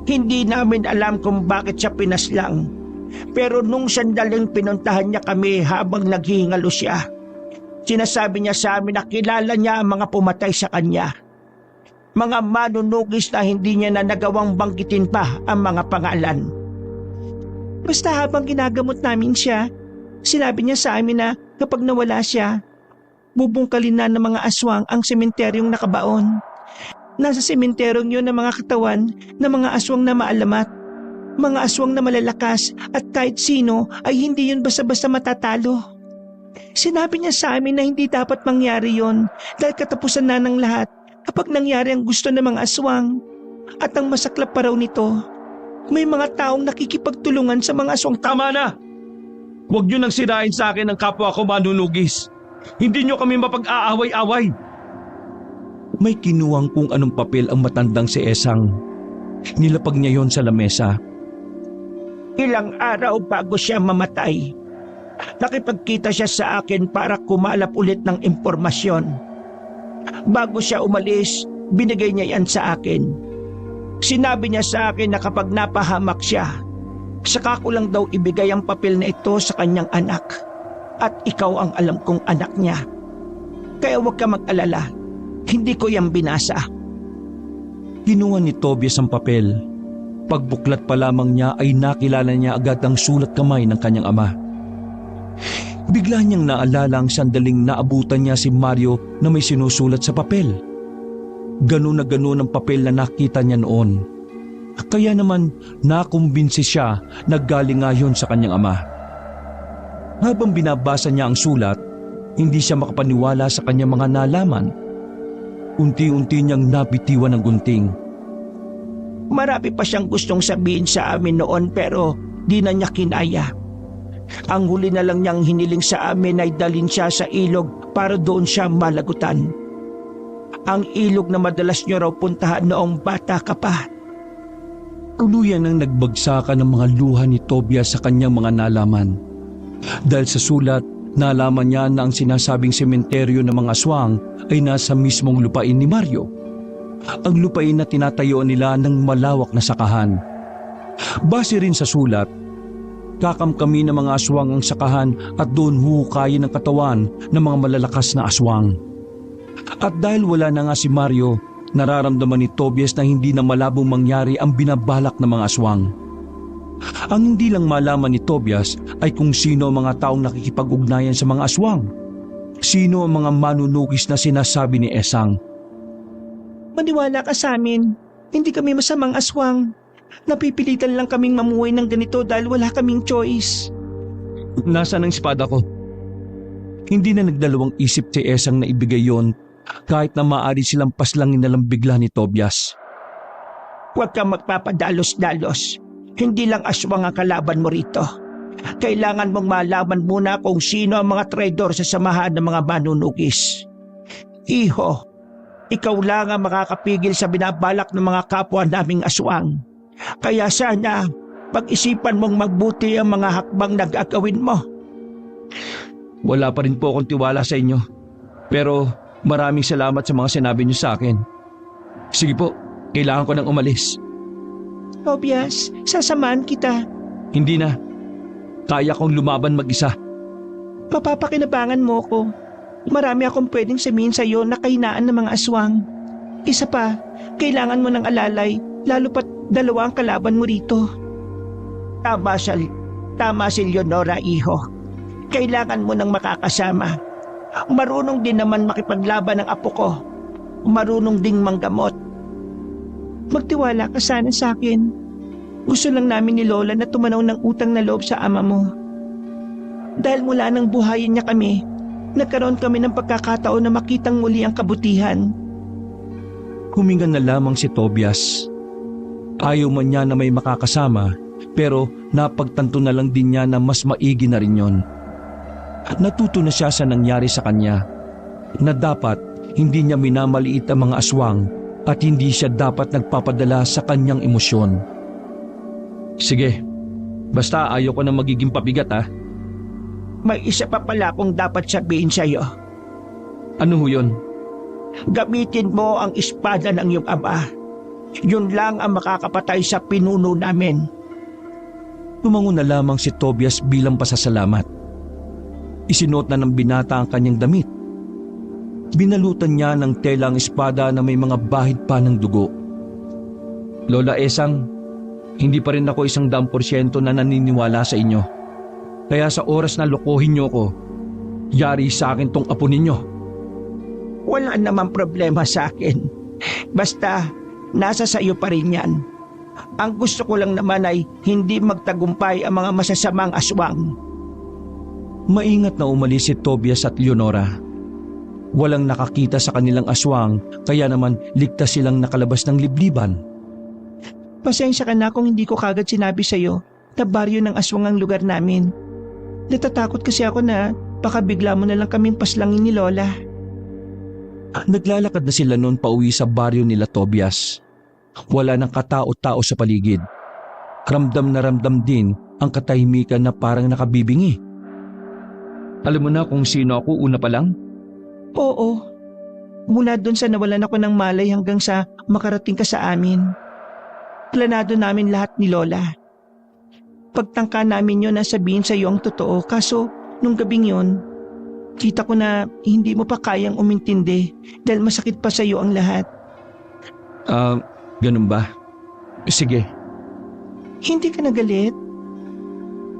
Hindi namin alam kung bakit siya pinaslang. Pero nung sandaling pinuntahan niya kami habang naghihingalo siya, sinasabi niya sa amin na kilala niya ang mga pumatay sa kanya. Mga manunugis na hindi niya na nagawang banggitin pa ang mga pangalan. Basta habang ginagamot namin siya, sinabi niya sa amin na kapag nawala siya, bubungkalin na ng mga aswang ang sementeryong nakabaon. Nasa sementeryong yun ang mga katawan ng mga aswang na maalamat. Mga aswang na malalakas at kahit sino ay hindi yun basta-basta matatalo. Sinabi niya sa amin na hindi dapat mangyari yon dahil katapusan na ng lahat kapag nangyari ang gusto ng mga aswang. At ang masaklap pa raw nito, may mga taong nakikipagtulungan sa mga aswang. Tama na! Huwag niyo nang sirain sa akin ang kapwa ko manunugis. Hindi niyo kami mapag-aaway-away. May kinuwang kung anong papel ang matandang si Esang. Nilapag niya yon sa lamesa. Ilang araw bago siya mamatay, nakipagkita siya sa akin para kumalap ulit ng impormasyon. Bago siya umalis, binigay niya yan sa akin. Sinabi niya sa akin na kapag napahamak siya, saka ko lang daw ibigay ang papel na ito sa kanyang anak. At ikaw ang alam kong anak niya. Kaya huwag ka mag-alala, hindi ko yan binasa. Kinuha ni Tobias ang papel. Pagbuklat pa lamang niya ay nakilala niya agad ang sulat kamay ng kanyang ama. Bigla niyang naalala ang sandaling naabutan niya si Mario na may sinusulat sa papel. Ganun na ganun ang papel na nakita niya noon. Kaya naman nakumbinsi siya na galing nga yun sa kanyang ama. Habang binabasa niya ang sulat, hindi siya makapaniwala sa kanyang mga nalaman. Unti-unti niyang nabitiwan ng gunting. Marami pa siyang gustong sabihin sa amin noon pero di na niya kinaya. Ang huli na lang niyang hiniling sa amin ay dalhin siya sa ilog para doon siya malagutan. Ang ilog na madalas niyo raw puntahan noong bata ka pa. Tuluyan ang nagbagsakan ng mga luha ni Tobias sa kanyang mga nalaman. Dahil sa sulat, nalaman niya na ang sinasabing sementeryo ng mga aswang ay nasa mismong lupain ni Mario. Ang lupain na tinatayuan nila ng malawak na sakahan. Base rin sa sulat, kakamkami ng mga aswang ang sakahan at doon huhukayin ang katawan ng mga malalakas na aswang. At dahil wala na nga si Mario, nararamdaman ni Tobias na hindi na malabong mangyari ang binabalak ng mga aswang. Ang hindi lang malaman ni Tobias ay kung sino ang mga taong nakikipag-ugnayan sa mga aswang. Sino ang mga manunugis na sinasabi ni Esang. Maniwala ka sa amin, hindi kami masamang aswang. Napipilitan lang kaming mamuhay ng ganito dahil wala kaming choice. Nasaan ang espada ko? Hindi na nagdalawang isip si Esang na ibigay yon kahit na maaari silang paslangin na lang bigla ni Tobias. Huwag kang magpapadalos-dalos. Hindi lang aswang ang kalaban mo rito. Kailangan mong malaman muna kung sino ang mga traidor sa samahan ng mga manunugis. Iho, ikaw lang ang makakapigil sa binabalak ng mga kapwa naming aswang. Kaya sana, pag-isipan mong magbuti ang mga hakbang na gagawin mo. Wala pa rin po akong tiwala sa inyo. Pero maraming salamat sa mga sinabi niyo sa akin. Sige po, kailangan ko nang umalis. Tobias, sasamahan kita. Hindi na. Kaya kong lumaban mag-isa. Mapapakinabangan mo ko. Marami akong pwedeng sabihin sa iyo na kahinaan ng mga aswang. Isa pa, kailangan mo ng alalay, lalo pat dalawa ang kalaban mo rito. Tama si Leonora, iho. Kailangan mo ng makakasama. Marunong din naman makipaglaban ng apo ko. Marunong ding manggamot. Magtiwala ka sana sa akin. Gusto lang namin ni Lola na tumanaw ng utang na loob sa ama mo. Dahil mula nang buhayin niya kami, nagkaroon kami ng pagkakataon na makitang muli ang kabutihan. Huminga na lamang si Tobias. Ayaw man niya na may makakasama, pero napagtanto na lang din niya na mas maigi na rin yon. At natuto na siya sa nangyari sa kanya, na dapat hindi niya minamaliit ang mga aswang at hindi siya dapat nagpapadala sa kanyang emosyon. Sige, basta ayaw ko na magiging pabigat ha. May isa pa pala akong dapat sabihin sa iyo. Ano ho yun? Gamitin mo ang espada ng iyong ama. Yun lang ang makakapatay sa pinuno namin. Tumango na lamang si Tobias bilang pasasalamat. Isinuot na ng binata ang kanyang damit. Binalutan niya ng tela ang espada na may mga bahid pa ng dugo. Lola Esang, hindi pa rin ako 100% na naniniwala sa inyo. Kaya sa oras na lokohin niyo ko, yari sa akin tong apo ninyo. Wala namang problema sa akin. Basta, nasa sayo pa rin yan. Ang gusto ko lang naman ay hindi magtagumpay ang mga masasamang aswang. Maingat na umalis si Tobias at Leonora. Walang nakakita sa kanilang aswang kaya naman ligtas silang nakalabas ng libliban. Pasensya ka na kung hindi ko kagad sinabi sa'yo na baryo ng aswang ang lugar namin. Natatakot kasi ako na baka bigla mo na lang kaming paslangin ni Lola. Naglalakad na sila noon pauwi sa baryo nila Tobias. Wala nang katao-tao sa paligid. Ramdam na ramdam din ang katahimikan na parang nakabibingi. Alam mo na kung sino ako una pa lang? Oo. Mula doon sa nawalan ako ng malay hanggang sa makarating ka sa amin. Planado namin lahat ni Lola. Pagtangka namin yun na sabihin sa iyo ang totoo, kaso nung gabing yun, kita ko na hindi mo pa kayang umintindi dahil masakit pa sa iyo ang lahat. Ganun ba? Sige. Hindi ka nagalit?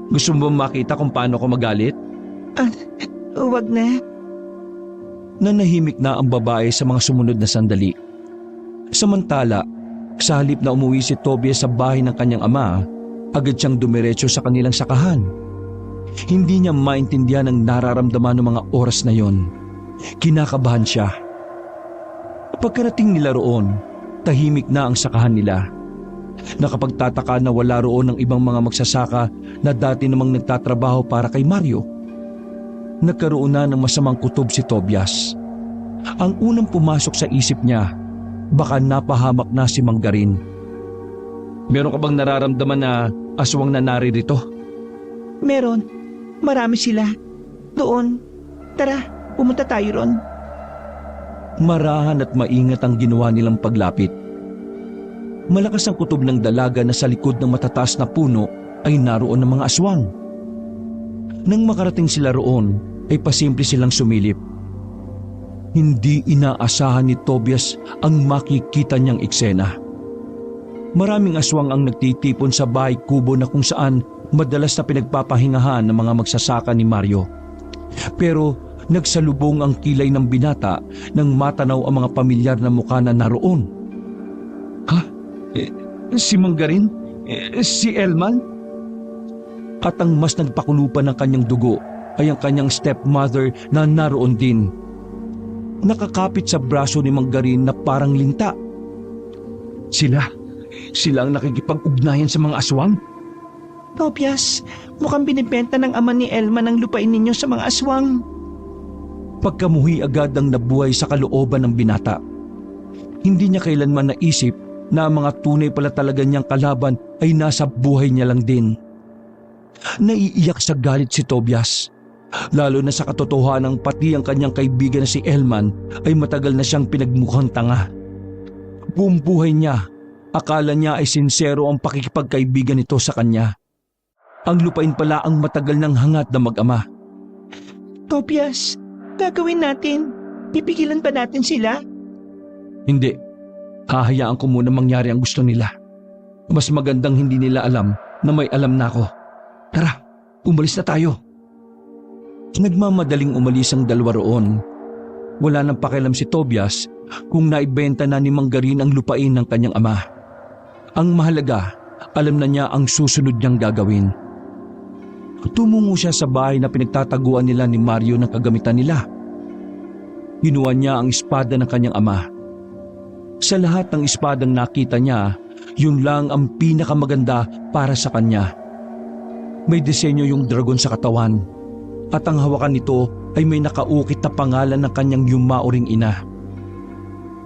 Gusto mo ba makita kung paano ko magalit? Huwag na. Nanahimik na ang babae sa mga sumunod na sandali. Samantala, sa halip na umuwi si Tobias sa bahay ng kanyang ama, agad siyang dumiretso sa kanilang sakahan. Hindi niya maintindihan ang nararamdaman ng mga oras na yon. Kinakabahan siya. Pagkarating nila roon, tahimik na ang sakahan nila. Nakapagtataka na wala roon ng ibang mga magsasaka na dati namang nagtatrabaho para kay Mario. Nagkaroon na ng masamang kutob si Tobias. Ang unang pumasok sa isip niya, baka napahamak na si Manggarin. Meron ka bang nararamdaman na aswang na naririto? Meron. Marami sila. Doon. Tara, pumunta tayo ron. Marahan at maingat ang ginawa nilang paglapit. Malakas ang kutob ng dalaga na sa likod ng matataas na puno ay naroon ng mga aswang. Nang makarating sila roon, ay pasimple silang sumilip. Hindi inaasahan ni Tobias ang makikita niyang eksena. Maraming aswang ang nagtitipon sa bahay kubo na kung saan madalas na pinagpapahingahan ng mga magsasaka ni Mario. Pero nagsalubong ang kilay ng binata nang matanaw ang mga pamilyar na mukha na naroon. Ha? Si Manggarin? Si Elman? At ang mas nagpakulupan ng kanyang dugo ay ang kanyang stepmother na naroon din. Nakakapit sa braso ni Manggarin na parang linta. Sila ang nakikipag-ugnayan sa mga aswang? Tobias, mukhang binibenta ng ama ni Elma ng lupain ninyo sa mga aswang. Pagkamuhi agad ang nabuhay sa kalooban ng binata. Hindi niya kailanman naisip na ang mga tunay pala talaga niyang kalaban ay nasa buhay niya lang din. Naiiyak sa galit si Tobias, lalo na sa katotohanan pati ang kanyang kaibigan na si Elman ay matagal na siyang pinagmukhang tanga. Buong buhay niya, akala niya ay sinsero ang pakikipagkaibigan nito sa kanya. Ang lupain pala ang matagal ng hangat na mag-ama. Tobias, gagawin natin. Pipigilan ba natin sila? Hindi. Hahayaan ko muna mangyari ang gusto nila. Mas magandang hindi nila alam na may alam na ako. Tara, umalis na tayo. Nagmamadaling umalis ang dalawa roon. Wala nang pakialam si Tobias kung naibenta na ni Manggarin ang lupain ng kanyang ama. Ang mahalaga, alam na niya ang susunod niyang gagawin. Tumungo siya sa bahay na pinagtataguan nila ni Mario ng kagamitan nila. Kinuha niya ang espada ng kanyang ama. Sa lahat ng espadang nakita niya, yun lang ang pinakamaganda para sa kanya. May disenyo yung dragon sa katawan at ang hawakan nito ay may nakaukit na pangalan ng kanyang yumauring ina.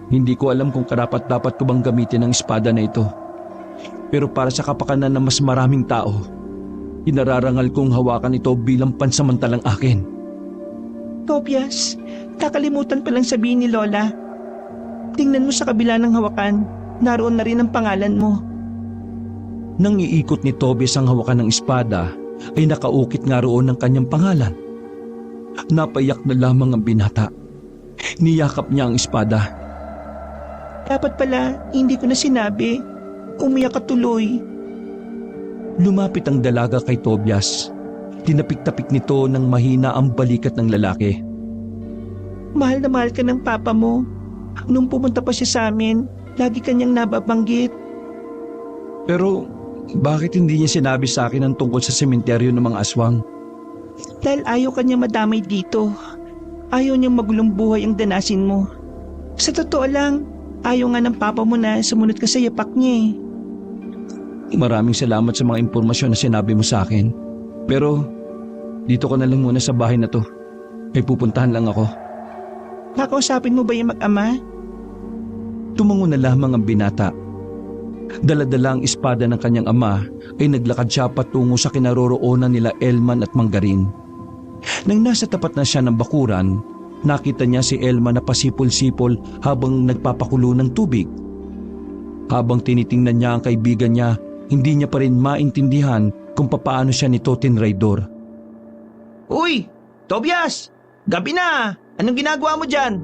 Hindi ko alam kung karapat-dapat ko bang gamitin ang espada na ito. Pero para sa kapakanan ng mas maraming tao, inararangal kong hawakan ito bilang pansamantalang akin. Tobias, kakalimutan palang sabihin ni Lola. Tingnan mo sa kabila ng hawakan, naroon na rin ang pangalan mo. Nang iikot ni Tobias ang hawakan ng espada, ay nakaukit nga roon ang kanyang pangalan. Napayak na lamang ang binata. Niyakap niya ang espada. Dapat pala, hindi ko na sinabi. Umiyak ka tuloy. Lumapit ang dalaga kay Tobias. Tinapik-tapik nito ng mahina ang balikat ng lalaki. Mahal na mahal ka ng papa mo. Nung pumunta pa siya sa amin, lagi kanyang nababanggit. Pero bakit hindi niya sinabi sa akin ang tungkol sa sementeryo ng mga aswang? Dahil ayaw kanya madamay dito. Ayaw niyang magulong buhay ang danasin mo. Sa totoo lang, ayaw nga ng papa mo na sumunod ka sa yapak niya eh. Maraming salamat sa mga impormasyon na sinabi mo sa akin. Pero dito ka na lang muna sa bahay na to. May pupuntahan lang ako. Kakausapin mo ba yung mag-ama? Tumango na lamang ang binata. Dala-dala ang espada ng kanyang ama ay naglakad siya patungo sa kinaroroonan nila Elman at Manggarin. Nang nasa tapat na siya ng bakuran, nakita niya si Elman na pasipol-sipol habang nagpapakulo ng tubig. Habang tinitingnan niya ang kaibigan niya, hindi niya pa rin maintindihan kung papaano siya nito tinraidor. Uy! Tobias! Gabi na! Anong ginagawa mo dyan?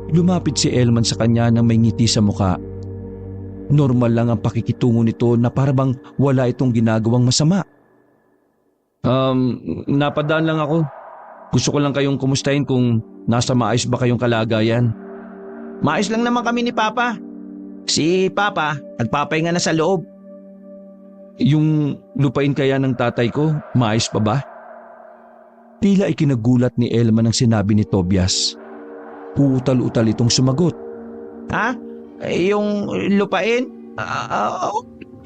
Lumapit si Elman sa kanya nang may ngiti sa muka. Normal lang ang pakikitungo nito na parabang wala itong ginagawang masama. Napadaan lang ako. Gusto ko lang kayong kumustahin kung nasa maayos ba kayong kalagayan. Maayos lang naman kami ni Papa. Si Papa, nagpapahinga na sa loob. Yung lupain kaya ng tatay ko, maayos pa ba? Tila ikinagulat ni Elman ang sinabi ni Tobias. Uutal-utal itong sumagot. Ha? Yung lupain?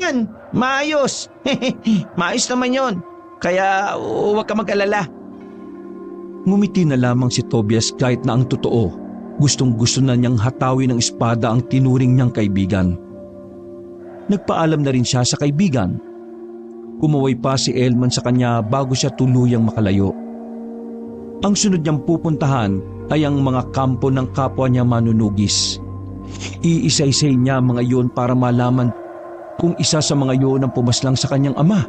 Yan, maayos. Maayos naman yon. Kaya huwag ka mag-alala. Ngumiti na lamang si Tobias kahit na ang totoo. Gustong-gusto na niyang hatawin ng espada ang tinuring niyang kaibigan. Nagpaalam na rin siya sa kaibigan. Kumaway pa si Elman sa kanya bago siya tuluyang makalayo. Ang sunod niyang pupuntahan ay ang mga kampo ng kapwa niya manunugis. Iisa-isay niya mga iyon para malaman kung isa sa mga iyon ang pumaslang sa kanyang ama.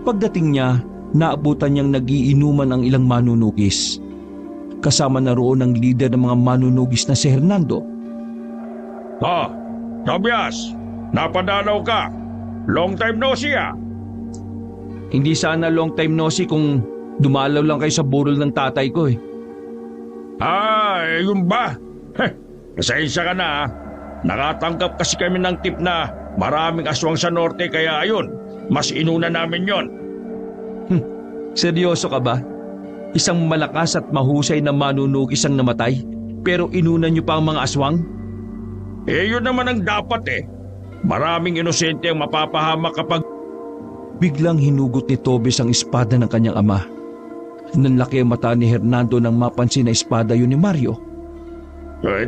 Pagdating niya, naabutan niyang nagiinuman ang ilang manunugis. Kasama na roon ang lider ng mga manunugis na si Hernando. Tobias, napadalaw ka. Long time no see ah. Hindi sana long time no see kung dumalaw lang kayo sa burol ng tatay ko eh. Yun ba? Pasensya ka na ah. Nakatanggap kasi kami ng tip na maraming aswang sa norte kaya ayun, mas inuna namin yon. Seryoso ka ba? Isang malakas at mahusay na manunugis ang namatay, pero inuna niyo pa ang mga aswang? Yun naman ang dapat eh. Maraming inosente ang mapapahamak kapag... Biglang hinugot ni Tobias ang espada ng kanyang ama. Nanlaki ang mata ni Hernando nang mapansin na espada yun ni Mario.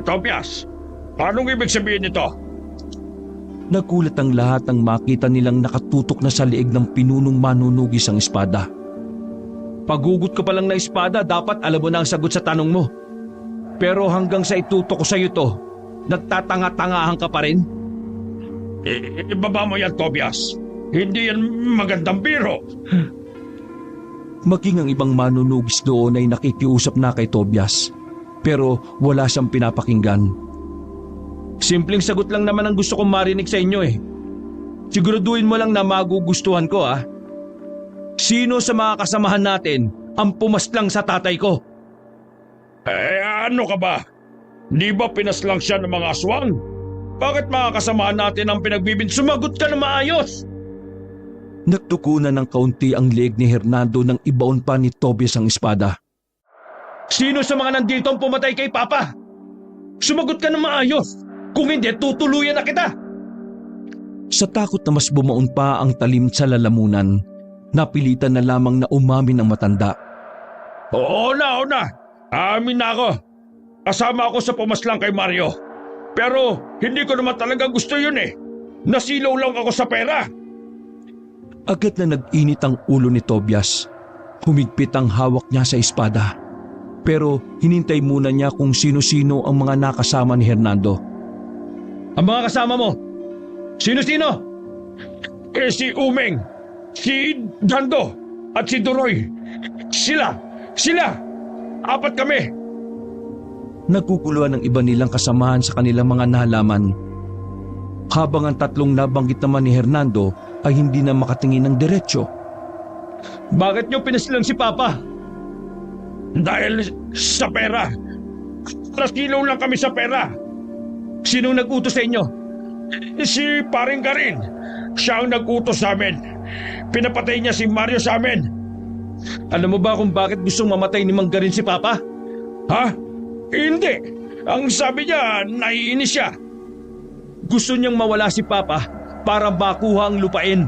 Tobias, anong ibig sabihin nito? Nagulat ang lahat nang makita nilang nakatutok na sa liig ng pinunong manunugis ang espada. Pagugot ka pa lang na espada, dapat alam mo na ang sagot sa tanong mo. Pero hanggang sa itutok ko sa iyo to, nagtatanga-tangahan ka pa rin? Ibaba mo yan, Tobias. Hindi yan magandang biro. Maging ang ibang manunugis doon ay nakikiusap na kay Tobias. Pero wala siyang pinapakinggan. Simpleng sagot lang naman ang gusto kong marinig sa inyo eh. Siguraduhin mo lang na magugustuhan ko ah. Sino sa mga kasamahan natin ang pumaslang sa tatay ko? Ano ka ba? Di ba pinaslang siya ng mga aswang? Bakit mga kasamahan natin ang pinagbibin? Sumagot ka na maayos! Nagtukunan ng kaunti ang leeg ni Hernando nang ibaon pa ni Tobias ang espada. Sino sa mga nandito ang pumatay kay Papa? Sumagot ka na maayos! Kung hindi, tutuluyan na kita! Sa takot na mas bumaon pa ang talim sa lalamunan, napilitan na lamang na umamin ang matanda. Oo na. Amin na ako. Kasama ako sa pumaslang kay Mario. Pero hindi ko naman talaga gusto yun eh. Nasilaw lang ako sa pera. Agad na nag-init ang ulo ni Tobias. Humigpit ang hawak niya sa espada. Pero hinintay muna niya kung sino-sino ang mga nakasama ni Hernando. Ang mga kasama mo? Sino-sino? Si Umeng, si Dando, at si Duroy. Sila! Apat kami! Nagkukuluan ng iba nilang kasamahan sa kanilang mga nahalaman. Habang ang tatlong nabanggit naman ni Hernando ay hindi na makatingin ng diretsyo. Bakit niyo pinaslang si Papa? Dahil sa pera. Nasilaw lang kami sa pera. Sinong nag-utos sa inyo? Si Paring Garin, siya ang nag-utos sa amin. Pinapatay niya si Mario sa amin. Alam mo ba kung bakit gustong mamatay ni Mang Garin si Papa? Ha? Hindi. Ang sabi niya, naiinis siya. Gusto niyang mawala si Papa para makuha ang lupain.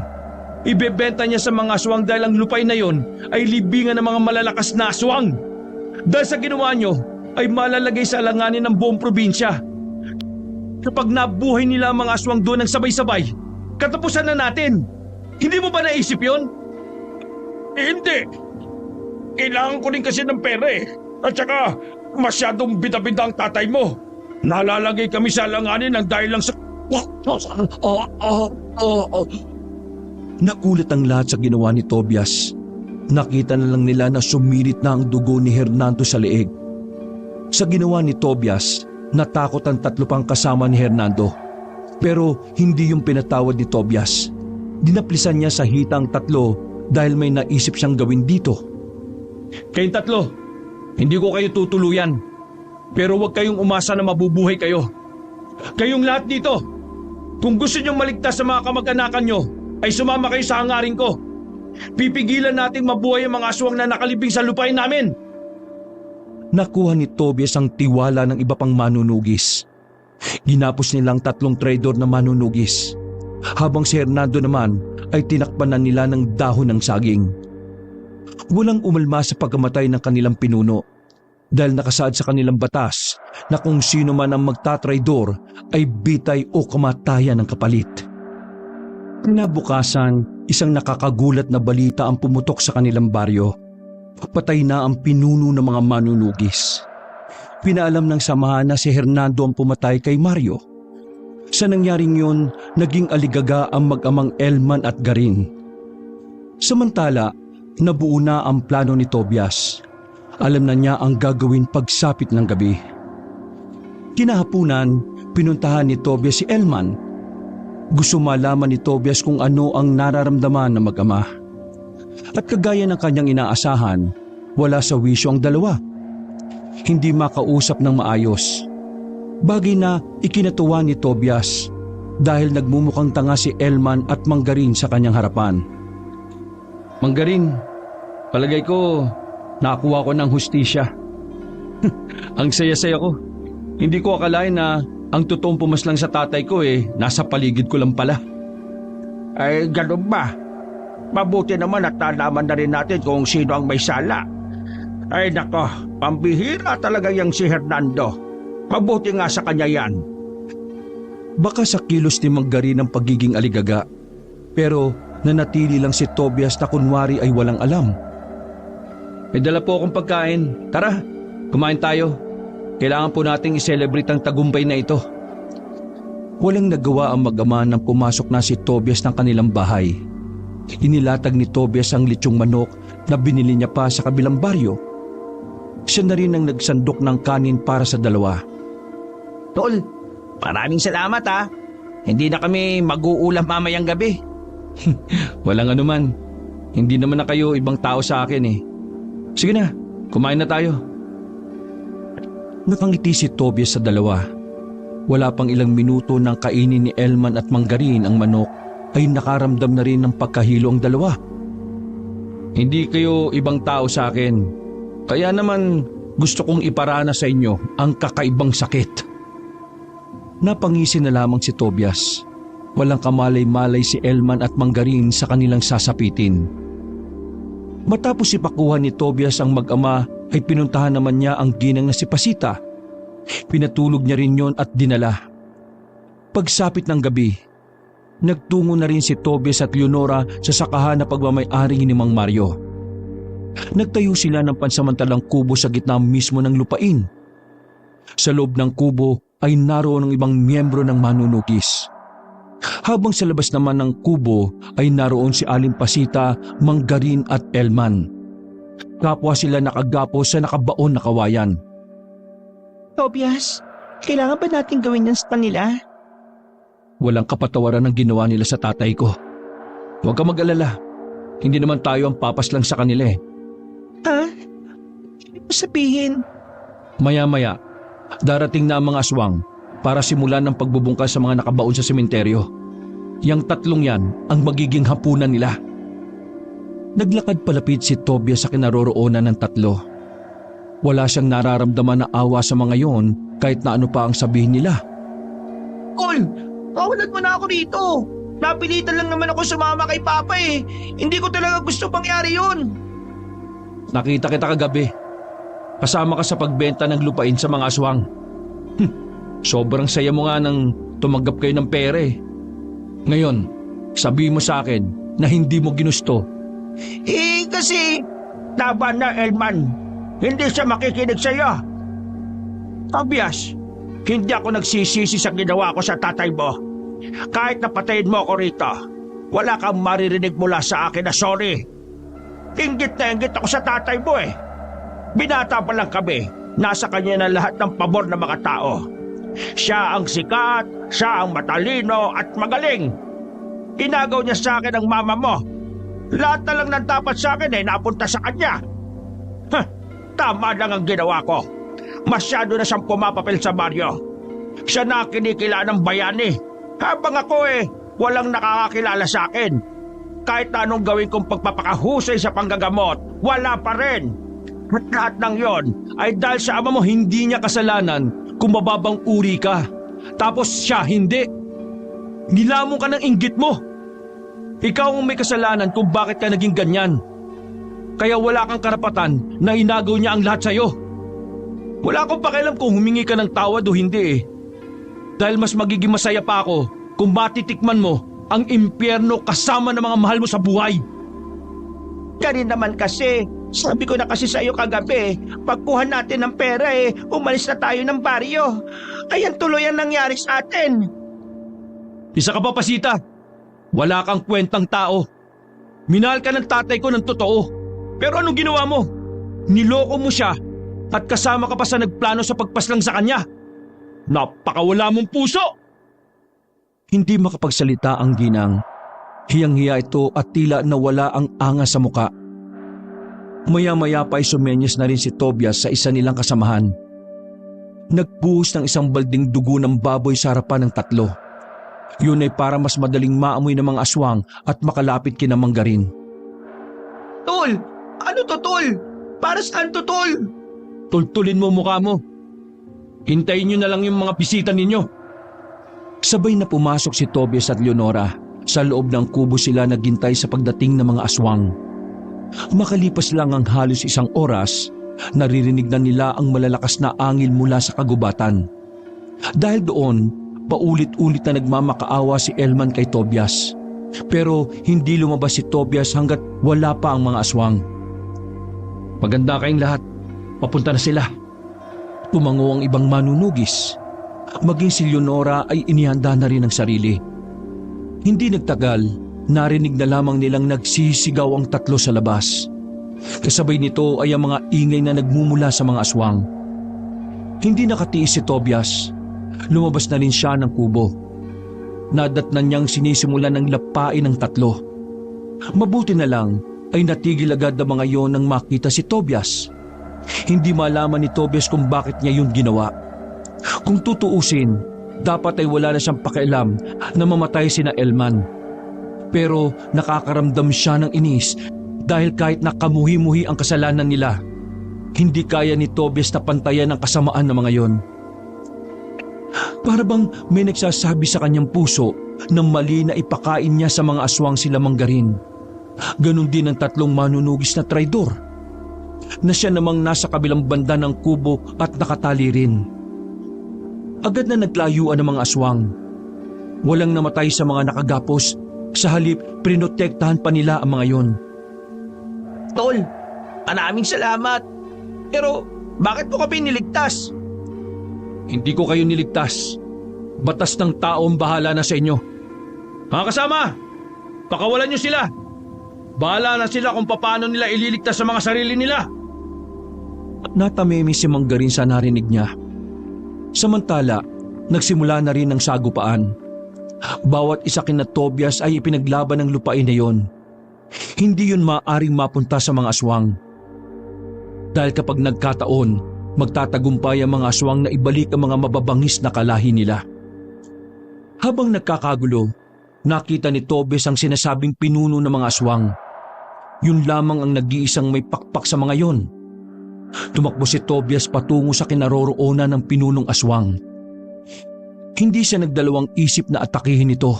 Ibebenta niya sa mga aswang dahil ang lupain na yon ay libingan ng mga malalakas na aswang. Dahil sa ginawa niyo ay malalagay sa alanganin ng buong probinsya. Kapag nabuhay nila ang mga aswang doon ng sabay-sabay, katapusan na natin. Hindi mo ba naisip yon? Hindi. Kailangan ko rin kasi ng pera eh. At saka masyadong bida-bida ang tatay mo. Nalalagay kami sa alanganin ng dahil lang sa... Nakulat ang lahat sa ginawa ni Tobias. Nakita na lang nila na sumirit na ang dugo ni Hernando sa leeg. Sa ginawa ni Tobias, natakot ang tatlo pang kasama ni Hernando. Pero hindi yung pinatawad ni Tobias. Dinaplisan niya sa hita ang tatlo dahil may naisip siyang gawin dito. Kayong tatlo, hindi ko kayo tutuluyan. Pero huwag kayong umasa na mabubuhay kayo. Kayong lahat dito, kung gusto niyong maligtas sa mga kamag-anakan niyo, ay sumama kayo sa hangarin ko. Pipigilan nating mabuhay ang mga aswang na nakalibing sa lupain namin. Nakuha ni Tobias ang tiwala ng iba pang manunugis. Ginapos nilang tatlong traidor na manunugis. Habang si Hernando naman ay tinakpan na nila ng dahon ng saging. Walang umalma sa pagkamatay ng kanilang pinuno dahil nakasaad sa kanilang batas na kung sino man ang magtatraidor ay bitay o kamatayan ng kapalit. Kinabukasan, isang nakakagulat na balita ang pumutok sa kanilang baryo. Patay na ang pinuno ng mga manunugis. Pinaalam ng samahan na si Hernando ang pumatay kay Mario. Sa nangyaring yun, naging aligaga ang mag-amang Elman at Garin. Samantala, nabuo na ang plano ni Tobias. Alam na niya ang gagawin pagsapit ng gabi. Kinahapunan, pinuntahan ni Tobias si Elman. Gusto malaman ni Tobias kung ano ang nararamdaman ng mag-ama. At kagaya ng kanyang inaasahan, wala sa wisyo ang dalawa. Hindi makausap ng maayos. Bagay na ikinatuwa ni Tobias dahil nagmumukhang tanga si Elman at Mang Garin sa kanyang harapan. Mang Garin, palagay ko nakakuha ko ng hustisya. Ang saya-saya ko. Hindi ko akalain na ang totoong pumaslang sa tatay ko nasa paligid ko lang pala. Ay, ganun ba? Mabuti naman at nalaman na rin natin kung sino ang may sala. Ay nako, pambihira talaga yang si Hernando. Mabuti nga sa kanya yan. Baka sa kilos ni Mang Garin ang pagiging aligaga, pero nanatili lang si Tobias na kunwari ay walang alam. May dala po akong pagkain. Tara, kumain tayo. Kailangan po nating i-celebrate ang tagumpay na ito. Walang nagawa ang mag-ama nang pumasok na si Tobias ng kanilang bahay. Inilatag ni Tobias ang litsong manok na binili niya pa sa kabilang baryo. Siya na rin ang nagsandok ng kanin para sa dalawa. Tol, maraming salamat ha. Hindi na kami mag-uulam mamayang gabi. Walang anuman. Hindi naman na kayo ibang tao sa akin eh. Sige na, kumain na tayo. Nakangiti si Tobias sa dalawa. Wala pang ilang minuto nang kainin ni Elman at Mang Garin ang manok ay nakaramdam na rin ng pagkahilo ang dalawa. Hindi kayo ibang tao sa akin. Kaya naman gusto kong iparana sa inyo ang kakaibang sakit. Napangisi na lamang si Tobias. Walang kamalay-malay si Elman at Mang Garin sa kanilang sasapitin. Matapos ipakuha ni Tobias ang mag-ama ay pinuntahan naman niya ang ginang na si Pasita. Pinatulog niya rin yon at dinala. Pagsapit ng gabi, nagtungo na rin si Tobias at Leonora sa sakahan na pagmamay-ari ni Mang Mario. Nagtayo sila ng pansamantalang kubo sa gitna mismo ng lupain. Sa loob ng kubo ay naroon ang ibang miyembro ng manunugis. Habang sa labas naman ng kubo ay naroon si Aling Pasita, Mang Garin at Elman. Kapwa sila nakagapo sa nakabaon na kawayan. Tobias, kailangan ba natin gawin yan sa kanila? Walang kapatawaran ang ginawa nila sa tatay ko. Huwag ka mag-alala. Hindi naman tayo ang papas lang sa kanila eh. Ha? Ibig mo sabihin? Maya-maya, darating na ang mga aswang para simulan ng pagbubungkal sa mga nakabaon sa sementeryo. Yang tatlong yan ang magiging hapunan nila. Naglakad palapit si Tobias sa kinaroroonan ng tatlo. Wala siyang nararamdaman na awa sa mga yon kahit na ano pa ang sabihin nila. Tol, kawalan mo na ako rito. Napilitan lang naman ako sumama kay Papa eh. Hindi ko talaga gusto pangyari yun. Nakita kita kagabi. Kasama ka sa pagbenta ng lupain sa mga aswang. Sobrang saya mo nga nang tumanggap kayo ng pera eh. Ngayon, sabihin mo sa akin na hindi mo ginusto. Eh kasi, laban na Elman. Hindi siya makikinig sa'yo. Tobias, hindi ako nagsisisi sa ginawa ko sa tatay mo. Kahit napatayin mo ako rito, wala kang maririnig mula sa akin na sorry. Inggit na inggit ako sa tatay mo eh. Binata pa lang kami, nasa kanya na lahat ng pabor ng mga tao. Siya ang sikat, siya ang matalino at magaling. Inagaw niya sa akin ang mama mo. Lahat na lang ng dapat sa akin ay napunta sa kanya. Tama lang ang ginawa ko. Masyado na siyang pumapapel sa baryo. Siya na ang kinikilala ng bayani. Habang ako walang nakakakilala sa akin. Kahit na anong gawin kong pagpapakahusay sa panggagamot, wala pa rin. At lahat ng yon ay dahil sa ama mo. Hindi niya kasalanan kung mababang uri ka. Tapos siya hindi. Nilamon ka ng inggit mo. Ikaw ang may kasalanan kung bakit ka naging ganyan. Kaya wala kang karapatan na inagaw niya ang lahat sa'yo. Wala akong pakialam kung humingi ka ng tawad o hindi eh. Dahil mas magiging masaya pa ako kung matitikman mo ang impyerno kasama ng mga mahal mo sa buhay. Ganun naman kasi, sabi ko na kasi sa iyo kagabi, pagkuha natin ng pera umalis na tayo ng baryo. Ayan tuloy ang nangyari sa atin. Isa ka pa, Pasita. Wala kang kwentang tao. Minahal ka ng tatay ko ng totoo. Pero anong ginawa mo? Niloko mo siya at kasama ka pa sa nagplano sa pagpaslang sa kanya. Napakawala mong puso! Hindi makapagsalita ang ginang. Hiyang-hiya ito at tila nawala ang angas sa muka. Maya-maya pa ay sumenyas na rin si Tobias sa isa nilang kasamahan. Nagbuhos ng isang balding dugo ng baboy sa harapan ng tatlo. Yun ay para mas madaling maamoy ng mga aswang at makalapit kina Manggarin. Tol! Ano to, Tol? Para saan to, Tol? Tultulin mo mukha mo. Hintayin nyo na lang yung mga bisita ninyo. Sabay na pumasok si Tobias at Leonora. Sa loob ng kubo sila naghintay sa pagdating ng mga aswang. Makalipas lang ang halos isang oras, naririnig na nila ang malalakas na angil mula sa kagubatan. Dahil doon, paulit-ulit na nagmamakaawa si Elman kay Tobias. Pero hindi lumabas si Tobias hanggat wala pa ang mga aswang. Maganda kayong lahat. Papunta na sila. Tumango ang ibang manunugis. Maging si Leonora ay inihanda na rin ang sarili. Hindi nagtagal, narinig na lamang nilang nagsisigaw ang tatlo sa labas. Kasabay nito ay ang mga ingay na nagmumula sa mga aswang. Hindi nakatiis si Tobias. Lumabas na rin siya ng kubo. Nadatnan niyang sinisimulan ng lapain ng tatlo. Mabuti na lang ay natigil agad ang mga yon nang makita si Tobias. Hindi malaman ni Tobias kung bakit niya yun ginawa. Kung tutuusin, dapat ay wala na siyang pakialam na mamatay sina Elman. Pero nakakaramdam siya ng inis dahil kahit nakamuhi-muhi ang kasalanan nila, hindi kaya ni Tobias na pantayan ang kasamaan ng mga yon. Para bang may nagsasabi sa kanyang puso na mali na ipakain niya sa mga aswang sila Manggarin. Ganon din ang tatlong manunugis na traidor, na siya namang nasa kabilang banda ng kubo at nakatali rin. Agad na naglayuan ang mga aswang. Walang namatay sa mga nakagapos, sa halip prinotektahan pa nila ang mga yon. Tol, maraming salamat. Pero bakit mo kami niligtas? Hindi ko kayo niligtas. Batas ng tao ang bahala na sa inyo. Mga kasama, pakawalan niyo sila. Bahala na sila kung paano nila ililigtas sa mga sarili nila. Natamimi si Manggarin sa narinig niya. Samantala, nagsimula na rin ang sagupaan. Bawat isa kina Tobias ay ipinaglaban ng lupain na yon. Hindi yun maaaring mapunta sa mga aswang. Dahil kapag nagkataon, Magtatagumpay ang mga aswang na ibalik ang mga mababangis na kalahi nila. Habang nagkakagulo, nakita ni Tobias ang sinasabing pinuno ng mga aswang. Yun lamang ang nag-iisang may pakpak sa mga yon. Tumakbo si Tobias patungo sa kinaroroonan ng pinunong aswang. Hindi siya nagdalawang isip na atakihin ito,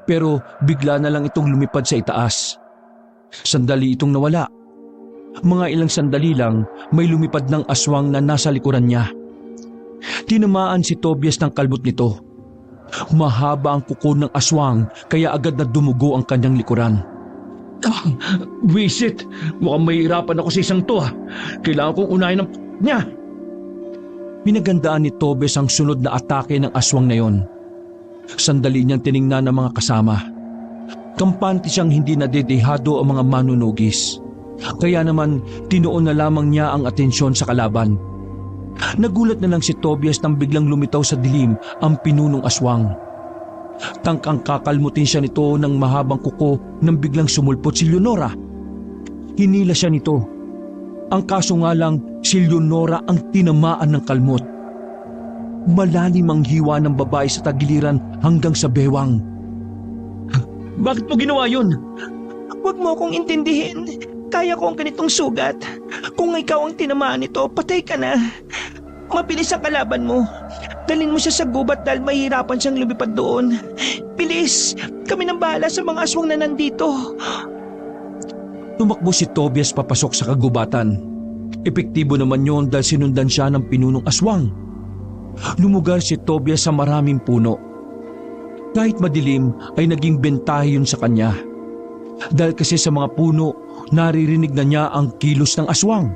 pero bigla na lang itong lumipad sa itaas. Sandali itong nawala. Mga ilang sandali lang, may lumipad ng aswang na nasa likuran niya. Tinamaan si Tobias ng kalbot nito. Mahaba ang kuko ng aswang kaya agad na dumugo ang kanyang likuran. Wisit, mukhang mahirapan ako sa isang to ah. Kailangan kong unahin ng niya. Pinagandaan ni Tobias ang sunod na atake ng aswang na yon. Sandali niyang tiningnan ng mga kasama. Kampante siyang hindi nadedehado ang mga manunugis. Kaya naman tinuon na lamang niya ang atensyon sa kalaban. Nagulat na lang si Tobias nang biglang lumitaw sa dilim ang pinunong aswang. Tangkang kakalmutin siya nito ng mahabang kuko nang biglang sumulpot si Leonora. Hinila siya nito. Ang kaso nga lang, si Leonora ang tinamaan ng kalmot. Malalim ang hiwa ng babae sa tagiliran hanggang sa bewang. Bakit mo ginawa yun? Huwag mo akong intindihin. Kaya ko ang ganitong sugat. Kung ikaw ang tinamaan nito, patay ka na. Mabilis ang kalaban mo. Dalhin mo siya sa gubat dahil mahirapan siyang lumipad doon. Bilis! Kami nang bahala sa mga aswang na nandito. Tumakbo si Tobias papasok sa kagubatan. Epektibo naman yon dahil sinundan siya ng pinunong aswang. Lumugar si Tobias sa maraming puno. Kahit madilim ay naging bentahe yun sa kanya. Dahil kasi sa mga puno, naririnig na niya ang kilos ng aswang.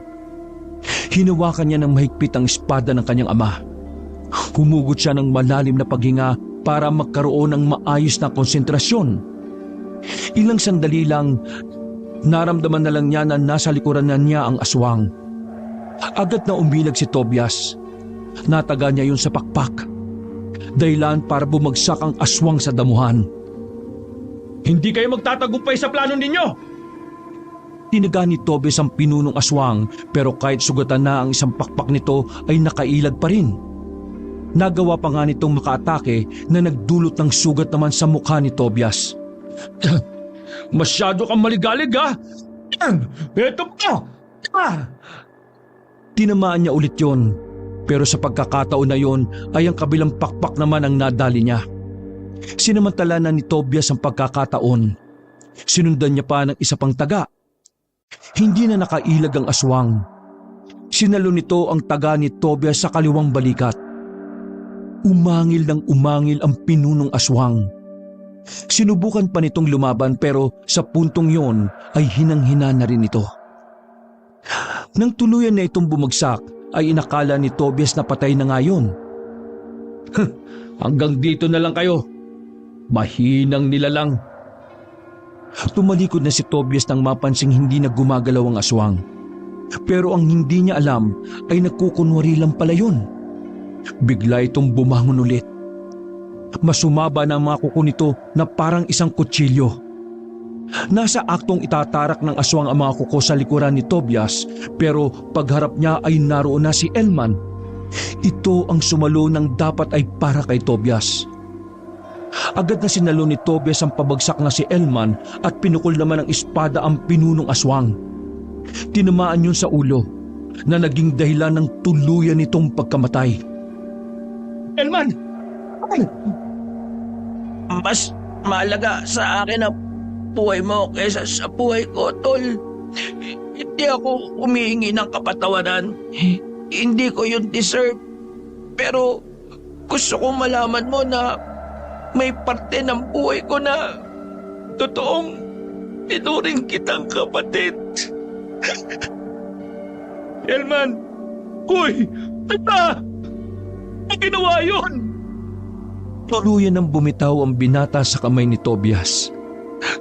Hinawakan niya ng mahigpit ang espada ng kanyang ama. Humugot siya ng malalim na paghinga para magkaroon ng maayos na konsentrasyon. Ilang sandali lang, naramdaman na lang niya na nasa likuran na niya ang aswang. Agad na umilag si Tobias. Nataga niya yun sa pakpak. Dahilan para bumagsak ang aswang sa damuhan. Hindi kayo magtatagumpay sa plano ninyo! Tinaga ni Tobias ang pinunong aswang pero kahit sugatan na ang isang pakpak nito ay nakailag pa rin. Nagawa pa nga nitong makaatake na nagdulot ng sugat naman sa mukha ni Tobias. Masyado kang maligalig ha! Eto pa! Tinamaan niya ulit yon, pero sa pagkakataon na yon ay ang kabilang pakpak naman ang nadali niya. Sinamantala na ni Tobias ang pagkakataon. Sinundan niya pa ng isa pang taga. Hindi na nakailag ang aswang. Sinalo nito ang taga ni Tobias sa kaliwang balikat. Umangil ng umangil ang pinunong aswang. Sinubukan pa nitong lumaban pero sa puntong yon ay hinang-hina na rin ito. Nang tuluyan na itong bumagsak ay inakala ni Tobias na patay na nga yun. Hanggang dito na lang kayo. Mahinang nilalang. Tumalikod na si Tobias nang mapansing hindi na gumagalaw ang aswang. Pero ang hindi niya alam ay nagkukunwari lang pala yun. Bigla itong bumangon ulit. Masumaba na ang mga kuko nito na parang isang kutsilyo. Nasa aktong itatarak ng aswang ang mga kuko sa likuran ni Tobias pero pagharap niya ay naroon na si Elman. Ito ang sumalo ng dapat ay para kay Tobias. Agad na sinalo ni Tobias ang pabagsak na si Elman at pinukol naman ng espada ang pinunong aswang. Tinamaan yun sa ulo na naging dahilan ng tuluyan nitong pagkamatay. Elman! Mas mahalaga sa akin ang buhay mo kaysa sa buhay ko, Tol. Hindi ako humihingi ng kapatawaran. Hindi ko yun deserve. Pero gusto kong malaman mo na may parte ng buhay ko na totoong tinuring kitang kapatid. Elman! Uy! Tata! Ang ginawa yun! Tuluyan ng bumitaw ang binata sa kamay ni Tobias.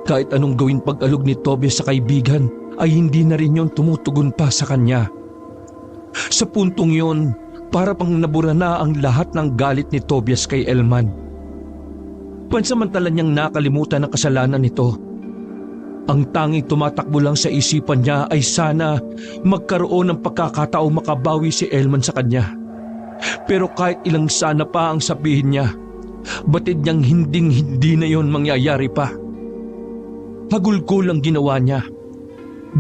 Kahit anong gawin pag-alog ni Tobias sa kaibigan ay hindi na rin yun tumutugon pa sa kanya. Sa puntong yun, para pang nabura na ang lahat ng galit ni Tobias kay Elman. Pansamantala niyang nakalimutan ang kasalanan nito. Ang tanging tumatakbo lang sa isipan niya ay sana magkaroon ng pagkakataong makabawi si Elman sa kanya. Pero kahit ilang sana pa ang sabihin niya, batid niyang hindi na yon mangyayari pa. Hagulgol ang ginawa niya.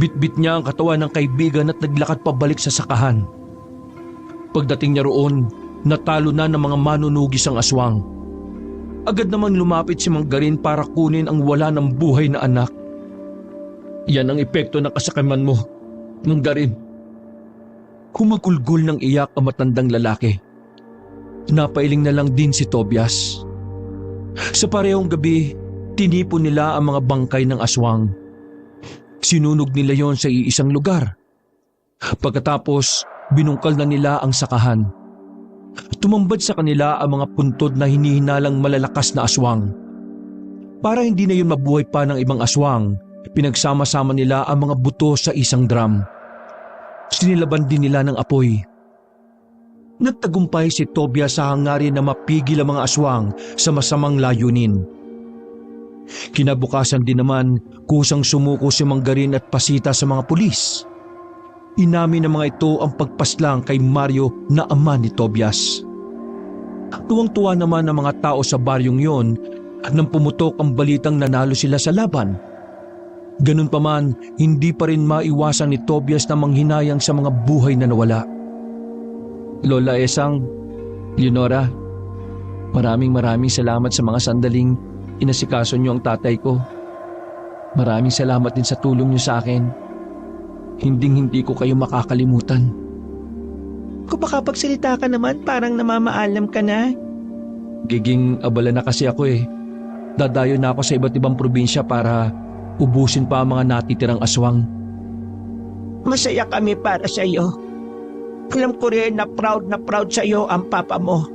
Bitbit niya ang katawan ng kaibigan at naglakad pabalik sa sakahan. Pagdating niya roon, natalo na ng mga manunugis ang aswang. Agad namang lumapit si Manggarin para kunin ang wala ng buhay na anak. Yan ang epekto ng kasakaman mo, Manggarin. Humagulgol ng iyak ang matandang lalaki. Napailing na lang din si Tobias. Sa parehong gabi, tinipon nila ang mga bangkay ng aswang. Sinunog nila yon sa iisang lugar. Pagkatapos, binungkal na nila ang sakahan. Tumambad sa kanila ang mga puntod na hinihinalang malalakas na aswang. Para hindi na yun mabuhay pa ng ibang aswang, pinagsama-sama nila ang mga buto sa isang drum. Sinilaban din nila ng apoy. Nagtagumpay si Tobias sa hangarin na mapigil ang mga aswang sa masamang layunin. Kinabukasan din naman, kusang sumuko si Manggarin at pasita sa mga pulis. Inamin ng mga ito ang pagpaslang kay Mario na ama ni Tobias. Tuwang-tuwa naman ang mga tao sa baryong yon nang pumutok ang balitang nanalo sila sa laban. Ganun pa man, hindi pa rin maiwasan ni Tobias na manghinayang sa mga buhay na nawala. Lola Esang, Leonora, maraming salamat sa mga sandaling inasikaso niyo ang tatay ko. Maraming salamat din sa tulong niyo sa akin. Hinding-hindi ko kayo makakalimutan. Kung makapagsalita ka naman, parang namamaalam ka na. Giging abala na kasi ako eh. Dadayo na ako sa iba't ibang probinsya para ubusin pa ang mga natitirang aswang. Masaya kami para sa iyo. Alam ko rin na proud sa iyo ang papa mo.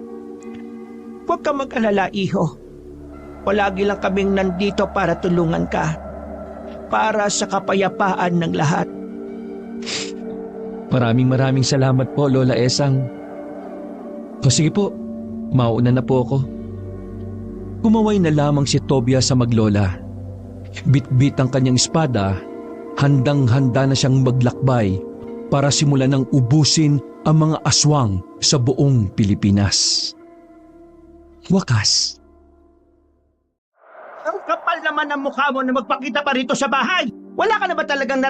Huwag ka mag-alala, iho. Palagi lang kaming nandito para tulungan ka. Para sa kapayapaan ng lahat. Maraming salamat po, Lola Esang. O sige po, mauna na po ako. Kumaway na lamang si Tobias sa maglola. Bit-bit ang kanyang espada, handang-handa na siyang maglakbay para simulan ng ubusin ang mga aswang sa buong Pilipinas. Wakas. Ang kapal naman ng mukha mo na magpakita pa rito sa bahay. Wala ka na ba talagang